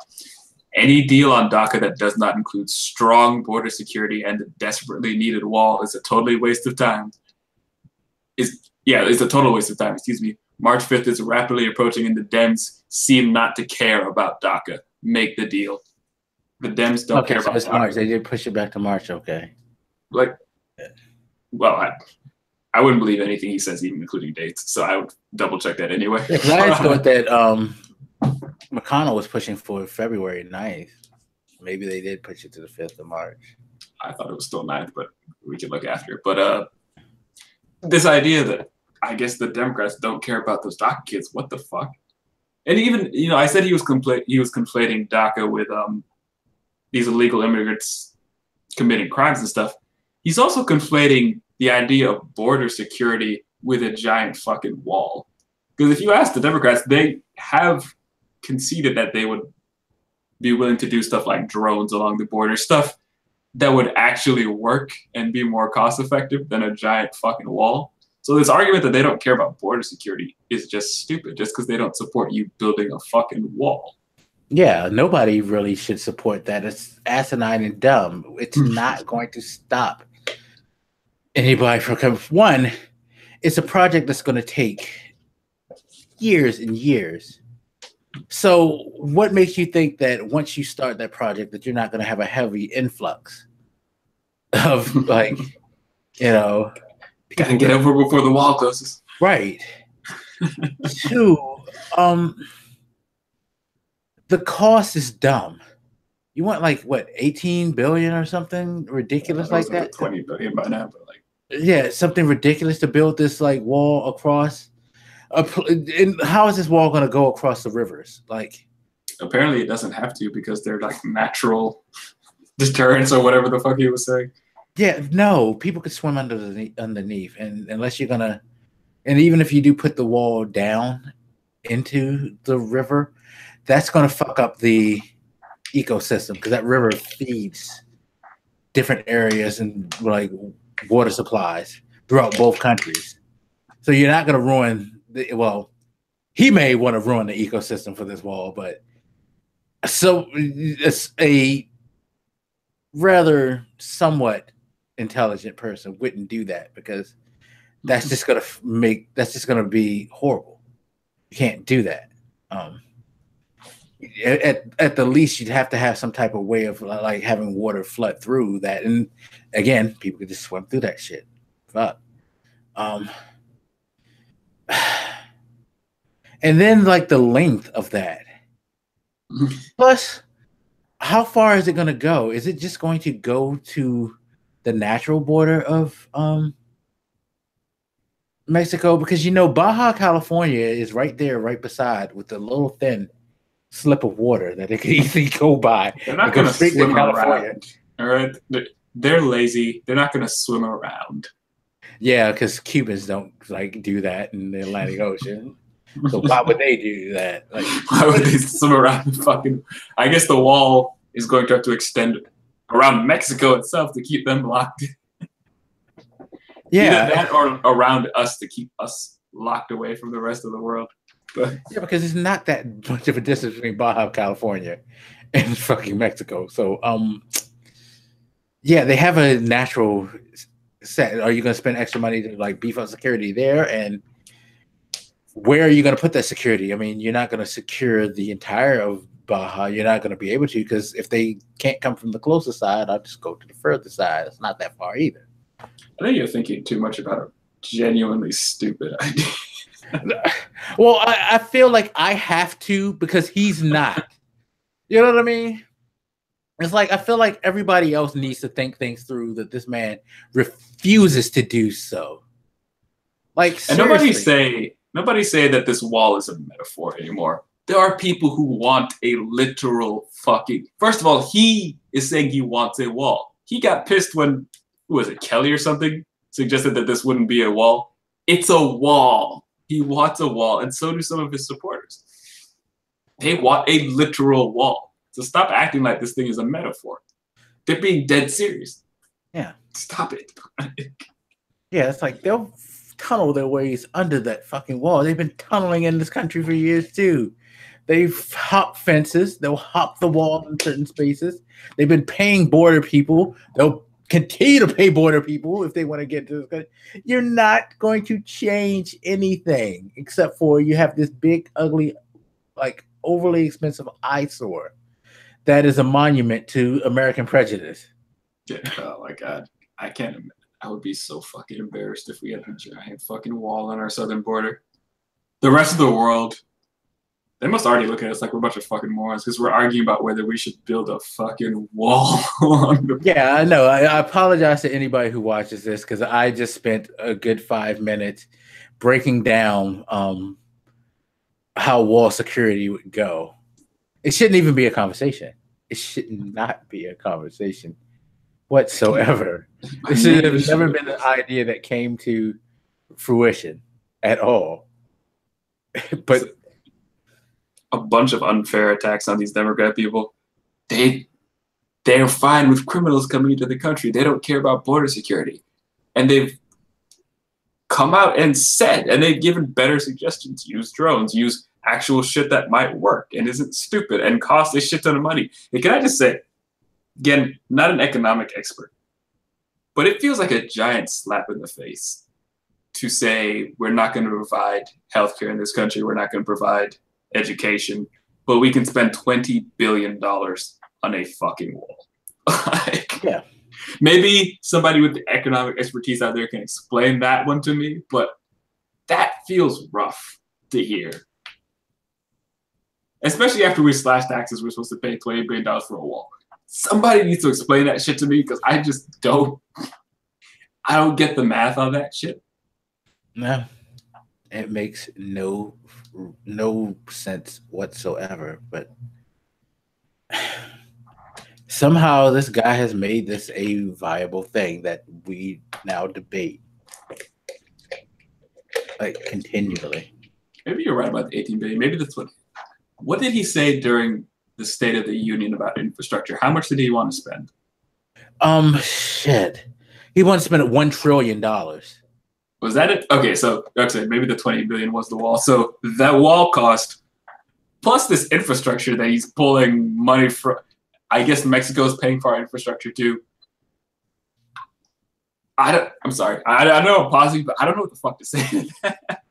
Any deal on DACA that does not include strong border security and the desperately needed wall is a totally waste of time. It's a total waste of time, excuse me. March 5th is rapidly approaching and the Dems seem not to care about DACA. Make the deal. The Dems don't care about DACA. March. They did push it back to March, okay. Like, well, I wouldn't believe anything he says, even including dates. So I would double check that anyway. Yeah, I thought that McConnell was pushing for February 9th. Maybe they did push it to the 5th of March. I thought it was still 9th, but we can look after it. But this idea that I guess the Democrats don't care about those DACA kids, what the fuck? And even, I said he was conflating DACA with these illegal immigrants committing crimes and stuff. He's also conflating the idea of border security with a giant fucking wall. Because if you ask the Democrats, they have conceded that they would be willing to do stuff like drones along the border, stuff that would actually work and be more cost effective than a giant fucking wall. So this argument that they don't care about border security is just stupid, just because they don't support you building a fucking wall. Yeah, nobody really should support that. It's asinine and dumb. It's not going to stop anybody from coming. One, it's a project that's going to take years and years. So what makes you think that once you start that project that you're not going to have a heavy influx of like, gotta get over before the wall closes. Right. Two, the cost is dumb. You want like what, 18 billion or something ridiculous like that? 20 billion by now, but like, yeah, something ridiculous to build this like wall across. And how is this wall going to go across the rivers? Like, apparently it doesn't have to because they're like natural deterrents or whatever the fuck he was saying. Yeah, no, people could swim underneath, and unless you're gonna, and even if you do put the wall down into the river, that's gonna fuck up the ecosystem because that river feeds different areas and like water supplies throughout both countries. So you're not gonna ruin the well. He may want to ruin the ecosystem for this wall, but so it's a rather somewhat intelligent person wouldn't do that because that's just gonna be horrible. You can't do that. At the least, you'd have to have some type of way of like having water flood through that, and again, people could just swim through that shit. Fuck. Um, and then like the length of that. Plus, how far is it going to go? Is it just going to go to the natural border of Mexico? Because Baja California is right there, right beside, with a little thin slip of water that it could easily go by. They're not going to swim around. All right, they're lazy. They're not going to swim around. Yeah, because Cubans don't like do that in the Atlantic Ocean. So why would they do that? Like, why would they swim around the fucking? I guess the wall is going to have to extend around Mexico itself to keep them locked. Yeah, either that or around us to keep us locked away from the rest of the world. But yeah, because it's not that much of a distance between Baja California and fucking Mexico. So yeah, they have a natural set. Are you going to spend extra money to like beef up security there? And where are you going to put that security? I mean, you're not going to secure the entire of Baja. You're not going to be able to, because if they can't come from the closest side, I'll just go to the further side. It's not that far either. I think you're thinking too much about a genuinely stupid idea. Well, I feel like I have to because he's not. You know what I mean? It's like I feel like everybody else needs to think things through that this man refuses to do so. Like, and nobody say that this wall is a metaphor anymore. There are people who want a literal fucking. First of all, he is saying he wants a wall. He got pissed when, who was it, Kelly or something, suggested that this wouldn't be a wall. It's a wall. He wants a wall, and so do some of his supporters. They want a literal wall. So stop acting like this thing is a metaphor. They're being dead serious. Yeah. Stop it. Yeah, it's like they'll tunnel their ways under that fucking wall. They've been tunneling in this country for years too. They've hopped fences. They'll hop the wall in certain spaces. They've been paying border people. They'll continue to pay border people if they want to get to this country. You're not going to change anything except for you have this big, ugly, like overly expensive eyesore that is a monument to American prejudice. Yeah, oh my God. I can't imagine. I would be so fucking embarrassed if we had a giant fucking wall on our southern border. The rest of the world, they must already look at us like we're a bunch of fucking morons because we're arguing about whether we should build a fucking wall on the. Yeah, I know. I apologize to anybody who watches this because I just spent a good 5 minutes breaking down how wall security would go. It shouldn't even be a conversation. It should not be a conversation whatsoever. It should have never been an idea that came to fruition at all. But a bunch of unfair attacks on these Democrat people. They're fine with criminals coming into the country. They don't care about border security. And they've come out and said, and they've given better suggestions. Use drones, use actual shit that might work and isn't stupid and cost a shit ton of money. And can I just say, again, not an economic expert, but it feels like a giant slap in the face to say we're not going to provide healthcare in this country, we're not going to provide education, but we can spend $20 billion on a fucking wall. Like, yeah. Maybe somebody with the economic expertise out there can explain that one to me, but that feels rough to hear. Especially after we slashed taxes, we're supposed to pay $20 billion for a wall. Somebody needs to explain that shit to me because I just don't. I don't get the math on that shit. No, it makes no sense whatsoever. But somehow this guy has made this a viable thing that we now debate like continually. Maybe you're right about the 18 billion. Maybe that's what did he say during the State of the Union about infrastructure? How much did he want to spend? Shit. He wants to spend $1 trillion. Was that it? Okay, so actually, maybe the 20 billion was the wall. So that wall cost, plus this infrastructure that he's pulling money from. I guess Mexico's paying for our infrastructure too. I'm sorry. I know I'm pausing, but I don't know what the fuck to say to that.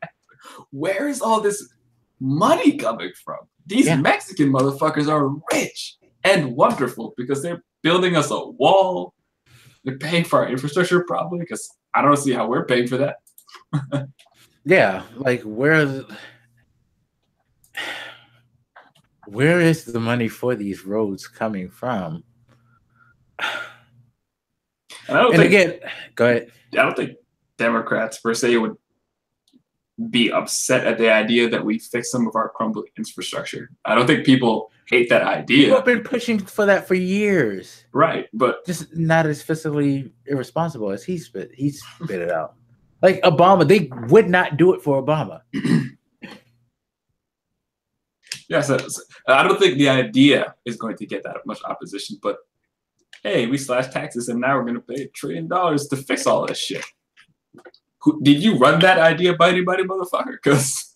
Where is all this money coming from? These Mexican motherfuckers are rich and wonderful because they're building us a wall. They're paying for our infrastructure probably because I don't see how we're paying for that. Yeah, like where is the money for these roads coming from? And again, go ahead. I don't think Democrats per se would be upset at the idea that we fix some of our crumbling infrastructure. I don't think people hate that idea. People have been pushing for that for years. Right, but just not as fiscally irresponsible as he spit it out. Like Obama, they would not do it for Obama. Yeah, so I don't think the idea is going to get that much opposition, but hey, we slashed taxes and now we're going to pay $1 trillion to fix all this shit. Did you run that idea by anybody, motherfucker? Because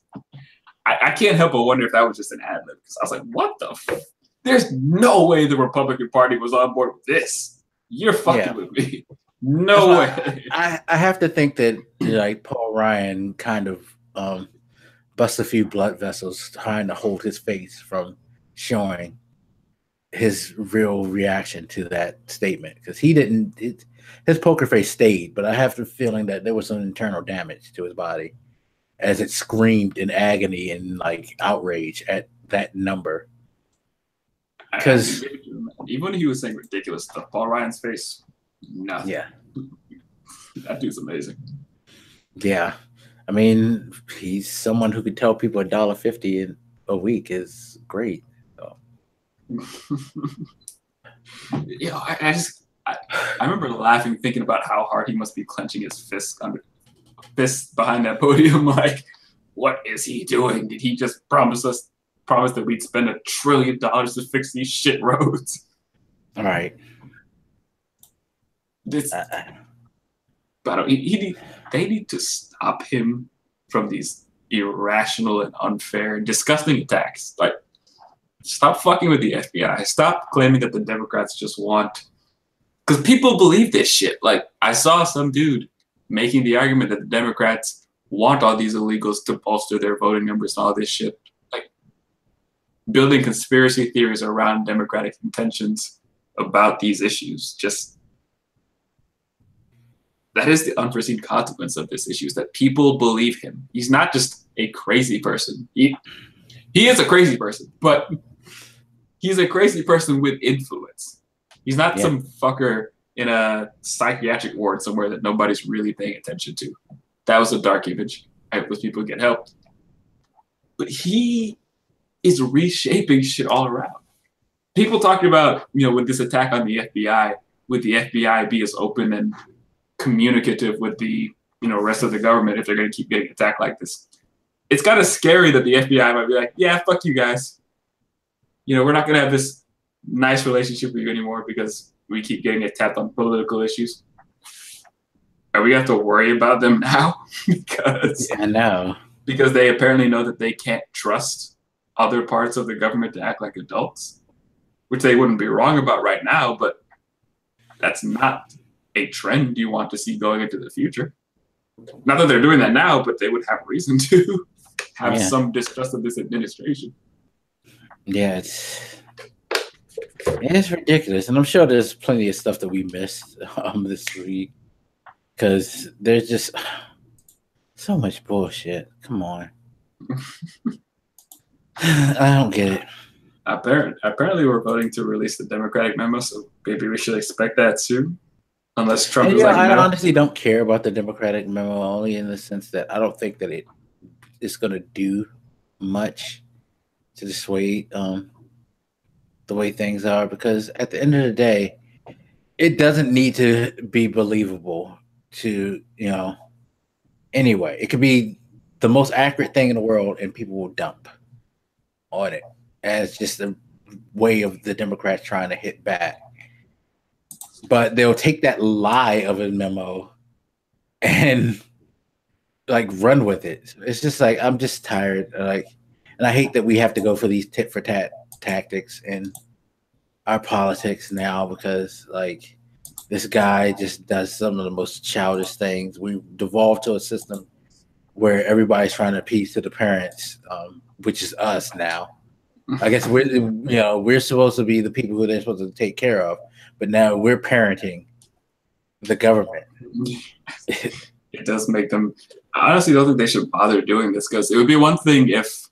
I can't help but wonder if that was just an ad lib. Because I was like, what the fuck? There's no way the Republican Party was on board with this. You're fucking with me. No way. I have to think that like Paul Ryan kind of bust a few blood vessels trying to hold his face from showing his real reaction to that statement, because he didn't. His poker face stayed, but I have the feeling that there was some internal damage to his body as it screamed in agony and like outrage at that number. Because even when he was saying ridiculous stuff, Paul Ryan's face, nothing. Yeah, that dude's amazing. Yeah, I mean, he's someone who could tell people $1.50 a week is great. So. You know, I remember laughing, thinking about how hard he must be clenching his fists behind that podium. Like, what is he doing? Did he just promise that we'd spend $1 trillion to fix these shit roads? All right. But they need to stop him from these irrational and unfair and disgusting attacks. Like, stop fucking with the FBI. Stop claiming that the Democrats just want. Because people believe this shit. Like, I saw some dude making the argument that the Democrats want all these illegals to bolster their voting numbers and all this shit. Like, building conspiracy theories around Democratic intentions about these issues. Just, that is the unforeseen consequence of this issue, is that people believe him. He's not just a crazy person. He is a crazy person, but he's a crazy person with influence. He's not some fucker in a psychiatric ward somewhere that nobody's really paying attention to. That was a dark image. I hope those people get help. But he is reshaping shit all around. People talking about, with this attack on the FBI, would the FBI be as open and communicative with the, rest of the government if they're going to keep getting attacked like this? It's kind of scary that the FBI might be like, yeah, fuck you guys. We're not going to have this nice relationship with you anymore because we keep getting attacked on political issues. Are we have to worry about them now? because they apparently know that they can't trust other parts of the government to act like adults, which they wouldn't be wrong about right now, but that's not a trend you want to see going into the future. Not that they're doing that now, but they would have reason to have some distrust of this administration. Yeah, it's ridiculous, and I'm sure there's plenty of stuff that we missed this week because there's just so much bullshit. Come on, I don't get it. Apparently, we're voting to release the Democratic memo, so maybe we should expect that soon. Unless Trump is like, no. I honestly don't care about the Democratic memo, only in the sense that I don't think that it is going to do much to dissuade the way things are, because at the end of the day, it doesn't need to be believable to, anyway. It could be the most accurate thing in the world and people will dump on it as just a way of the Democrats trying to hit back. But they'll take that lie of a memo and like run with it. It's just like, I'm just tired. Like, and I hate that we have to go for these tit for tat tactics in our politics now, because like this guy just does some of the most childish things. We devolved to a system where everybody's trying to appease to the parents, which is us now. I guess we're supposed to be the people who they're supposed to take care of, but now we're parenting the government. It does make them. I honestly don't think they should bother doing this, because it would be one thing if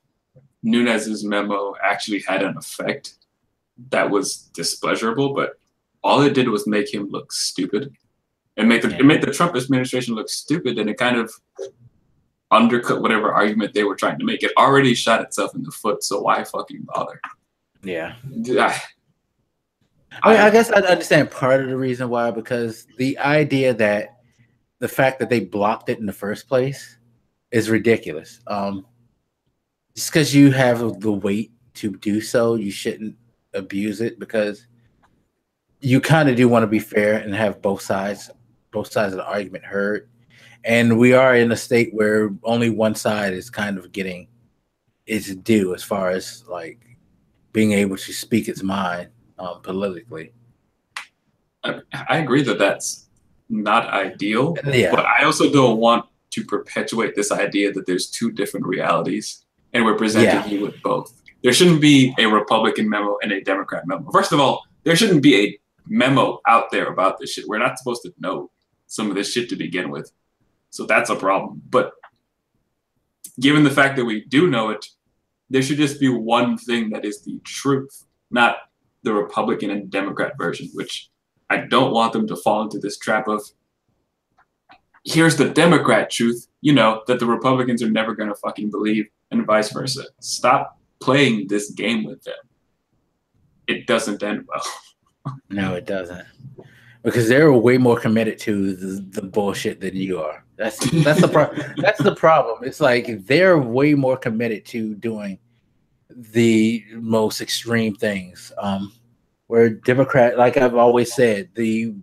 Nunes's memo actually had an effect that was displeasurable, but all it did was make him look stupid. It made the Trump administration look stupid, and it kind of undercut whatever argument they were trying to make. It already shot itself in the foot, so why fucking bother? Yeah. I guess I understand part of the reason why, because the idea that the fact that they blocked it in the first place is ridiculous. Just because you have the weight to do so, you shouldn't abuse it, because you kind of do want to be fair and have both sides of the argument heard. And we are in a state where only one side is kind of getting its due as far as like being able to speak its mind politically. I agree that that's not ideal, Yeah. But I also don't want to perpetuate this idea that there's two different realities and we're presenting you with both. There shouldn't be a Republican memo and a Democrat memo. First of all, there shouldn't be a memo out there about this shit. We're not supposed to know some of this shit to begin with. So that's a problem. But given the fact that we do know it, there should just be one thing that is the truth, not the Republican and Democrat version, which I don't want them to fall into this trap of, here's the Democrat truth, that the Republicans are never going to fucking believe, and vice versa. Stop playing this game with them. It doesn't end well. No, it doesn't. Because they're way more committed to the bullshit than you are. That's the problem. It's like they're way more committed to doing the most extreme things. Where Democrat, like I've always said, the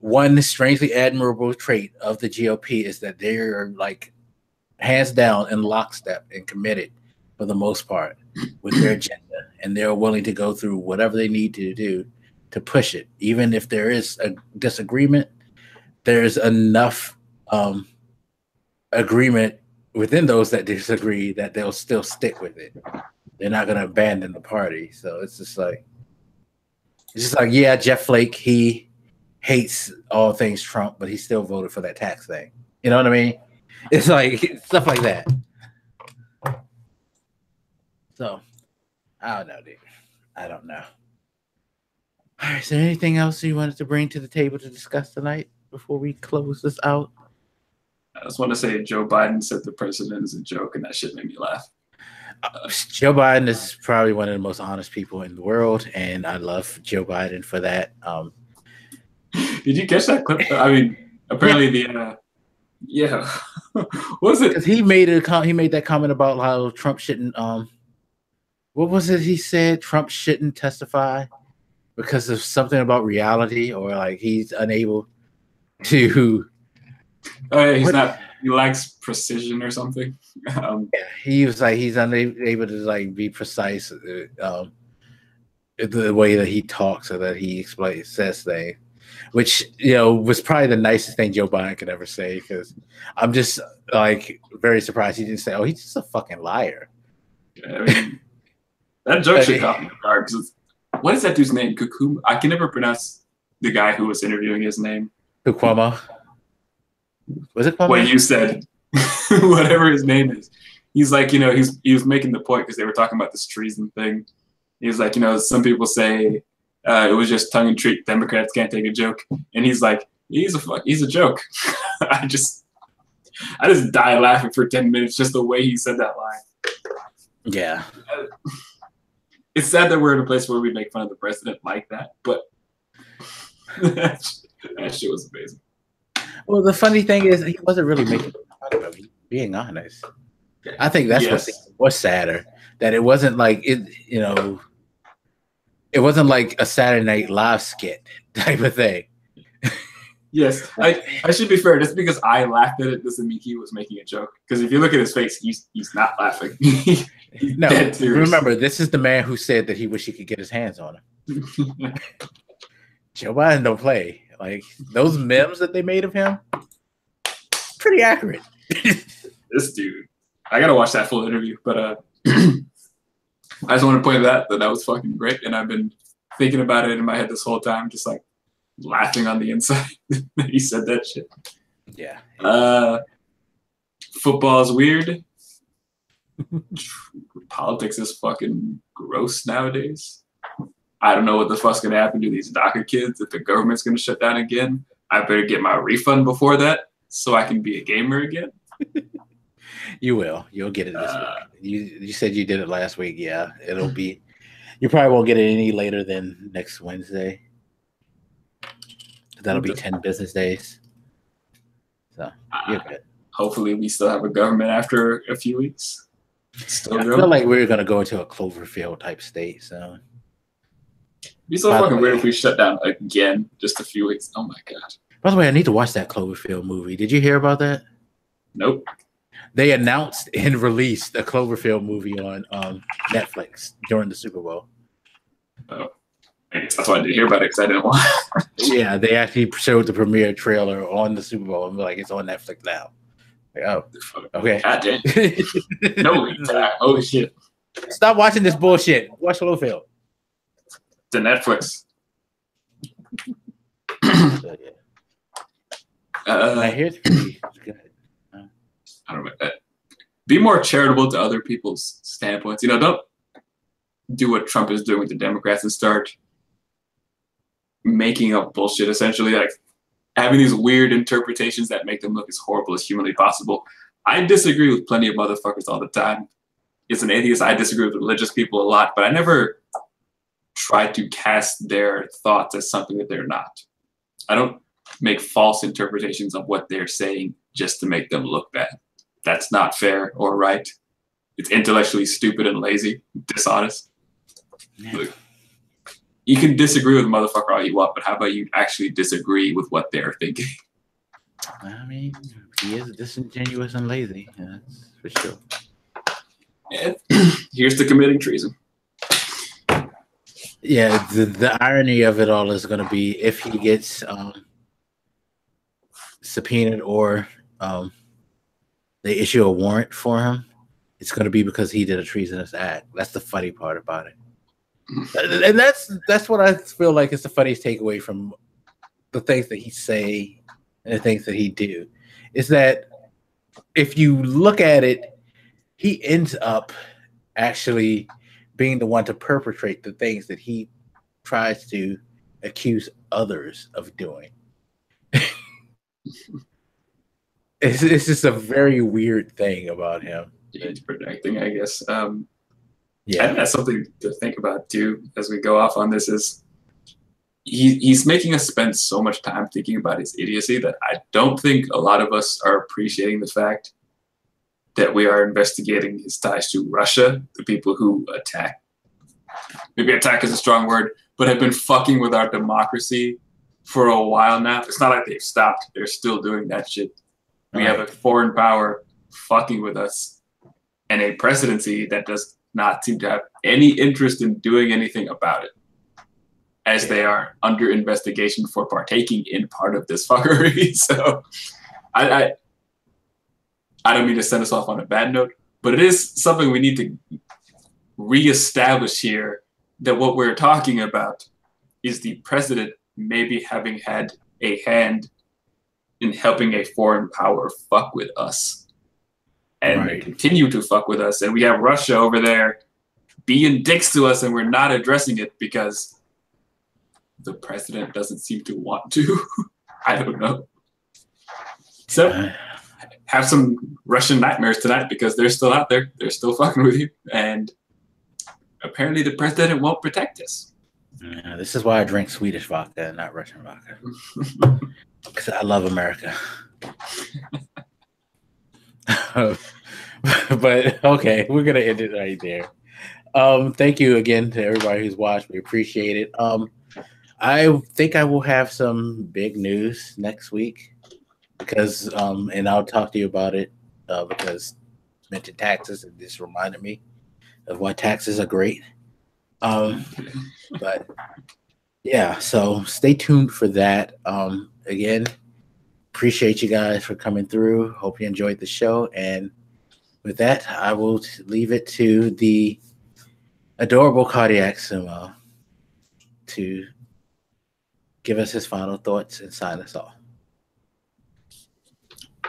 one strangely admirable trait of the GOP is that they're like hands down in lockstep and committed for the most part with their agenda, and they're willing to go through whatever they need to do to push it. Even if there is a disagreement, there's enough agreement within those that disagree that they'll still stick with it. They're not going to abandon the party. So it's just like, yeah, Jeff Flake, he hates all things Trump, but he still voted for that tax thing. You know what I mean? It's like stuff like that. So I don't know, dude. I don't know. All right, is there anything else you wanted to bring to the table to discuss tonight before we close this out? I just want to say Joe Biden said the president is a joke, and that shit made me laugh. Joe Biden is probably one of the most honest people in the world, and I love Joe Biden for that. Did you catch that clip? I mean, apparently what was it? Because he made that comment about how Trump shouldn't. What was it he said? Trump shouldn't testify because of something about reality, or like he's unable to. Oh yeah, he lacks precision or something. He was like he's unable to like be precise the way that he talks or that he says things, which was probably the nicest thing Joe Biden could ever say. Because I'm just like very surprised he didn't say, "Oh, he's just a fucking liar." Yeah, I mean, that joke should caught me off guard. What is that dude's name? Kukum? I can never pronounce the guy who was interviewing his name. Kukwama. Was it Kwame? When you said whatever his name is, he's like, he was making the point because they were talking about this treason thing. He was like, some people say it was just tongue in cheek. Democrats can't take a joke, and he's like, he's a joke. I just died laughing for 10 minutes just the way he said that line. Yeah. it's sad that we're in a place where we make fun of the president like that, but that shit was amazing. Well, the funny thing is, he wasn't really making fun of him. He was being honest. I think that's what's sadder. That it wasn't like it, you know, it wasn't like a Saturday Night Live skit type of thing. Yes, I should be fair. Just because I laughed at it doesn't mean he was making a joke. Because if you look at his face, he's not laughing. He's no, remember, this is the man who said that he wish he could get his hands on him. Joe Biden don't play. Like, those memes that they made of him, pretty accurate. This dude, I gotta watch that full interview. But I just want to point out that was fucking great, and I've been thinking about it in my head this whole time, just like laughing on the inside that he said that shit. Yeah. Football's weird. Politics is fucking gross nowadays. I don't know what the fuck's gonna happen to these DACA kids if the government's gonna shut down again. I better get my refund before that so I can be a gamer again. You will. You'll get it this week. You said you did it last week. Yeah, it'll be. You probably won't get it any later than next Wednesday. That'll be 10 business days. So you're good. Hopefully, we still have a government after a few weeks. I feel like we're gonna go into a Cloverfield type state. So it'd be so fucking weird if we shut down again just a few weeks. Oh my god. By the way, I need to watch that Cloverfield movie. Did you hear about that? Nope. They announced and released a Cloverfield movie on Netflix during the Super Bowl. Oh, that's why I didn't hear about it, because I didn't want. Yeah, they actually showed the premiere trailer on the Super Bowl and be like, it's on Netflix now. Like, oh, okay. God damn. No lead time. Holy shit. Stop watching this bullshit. Watch Cloverfield. The Netflix. So, yeah. Here's pretty good. I don't know. Be more charitable to other people's standpoints. You know, don't do what Trump is doing with the Democrats and start making up bullshit, essentially, like having these weird interpretations that make them look as horrible as humanly possible. I disagree with plenty of motherfuckers all the time. As an atheist, I disagree with religious people a lot, but I never try to cast their thoughts as something that they're not. I don't make false interpretations of what they're saying just to make them look bad. That's not fair or right. It's intellectually stupid and lazy, dishonest. Look, you can disagree with a motherfucker all you want, but how about you actually disagree with what they're thinking? I mean, he is disingenuous and lazy. Yeah, that's for sure. And here's to committing treason. Yeah, the irony of it all is going to be if he gets subpoenaed or they issue a warrant for him, it's going to be because he did a treasonous act. That's the funny part about it. And that's what I feel like is the funniest takeaway from the things that he say and the things that he do, is that if you look at it, he ends up actually being the one to perpetrate the things that he tries to accuse others of doing. It's just a very weird thing about him. He's projecting, I guess. Yeah, I think that's something to think about too as we go off on this. Is he's making us spend so much time thinking about his idiocy that I don't think a lot of us are appreciating the fact that we are investigating his ties to Russia, the people who attack. Maybe attack is a strong word, but have been fucking with our democracy for a while now. It's not like they've stopped. They're still doing that shit. We have a foreign power fucking with us and a presidency that does not seem to have any interest in doing anything about it, as they are under investigation for partaking in part of this fuckery. So I don't mean to send us off on a bad note, but it is something we need to reestablish here, that what we're talking about is the president maybe having had a hand in helping a foreign power fuck with us. And they continue to fuck with us. And we have Russia over there being dicks to us, and we're not addressing it because the president doesn't seem to want to. I don't know. So have some Russian nightmares tonight, because they're still out there. They're still fucking with you. And apparently the president won't protect us. Yeah, this is why I drink Swedish vodka and not Russian vodka. Because I love America. But okay, we're gonna end it right there. Thank you again to everybody who's watched. We appreciate it. I think I will have some big news next week because and I'll talk to you about it because I mentioned taxes and this reminded me of why taxes are great. But yeah, so stay tuned for that. Again, appreciate you guys for coming through. Hope you enjoyed the show. And with that, I will leave it to the adorable Cardiac Sumo to give us his final thoughts and sign us off.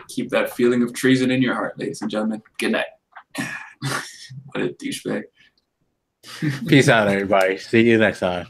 Keep that feeling of treason in your heart, ladies and gentlemen. Good night. What a douchebag. Peace out, everybody. See you next time.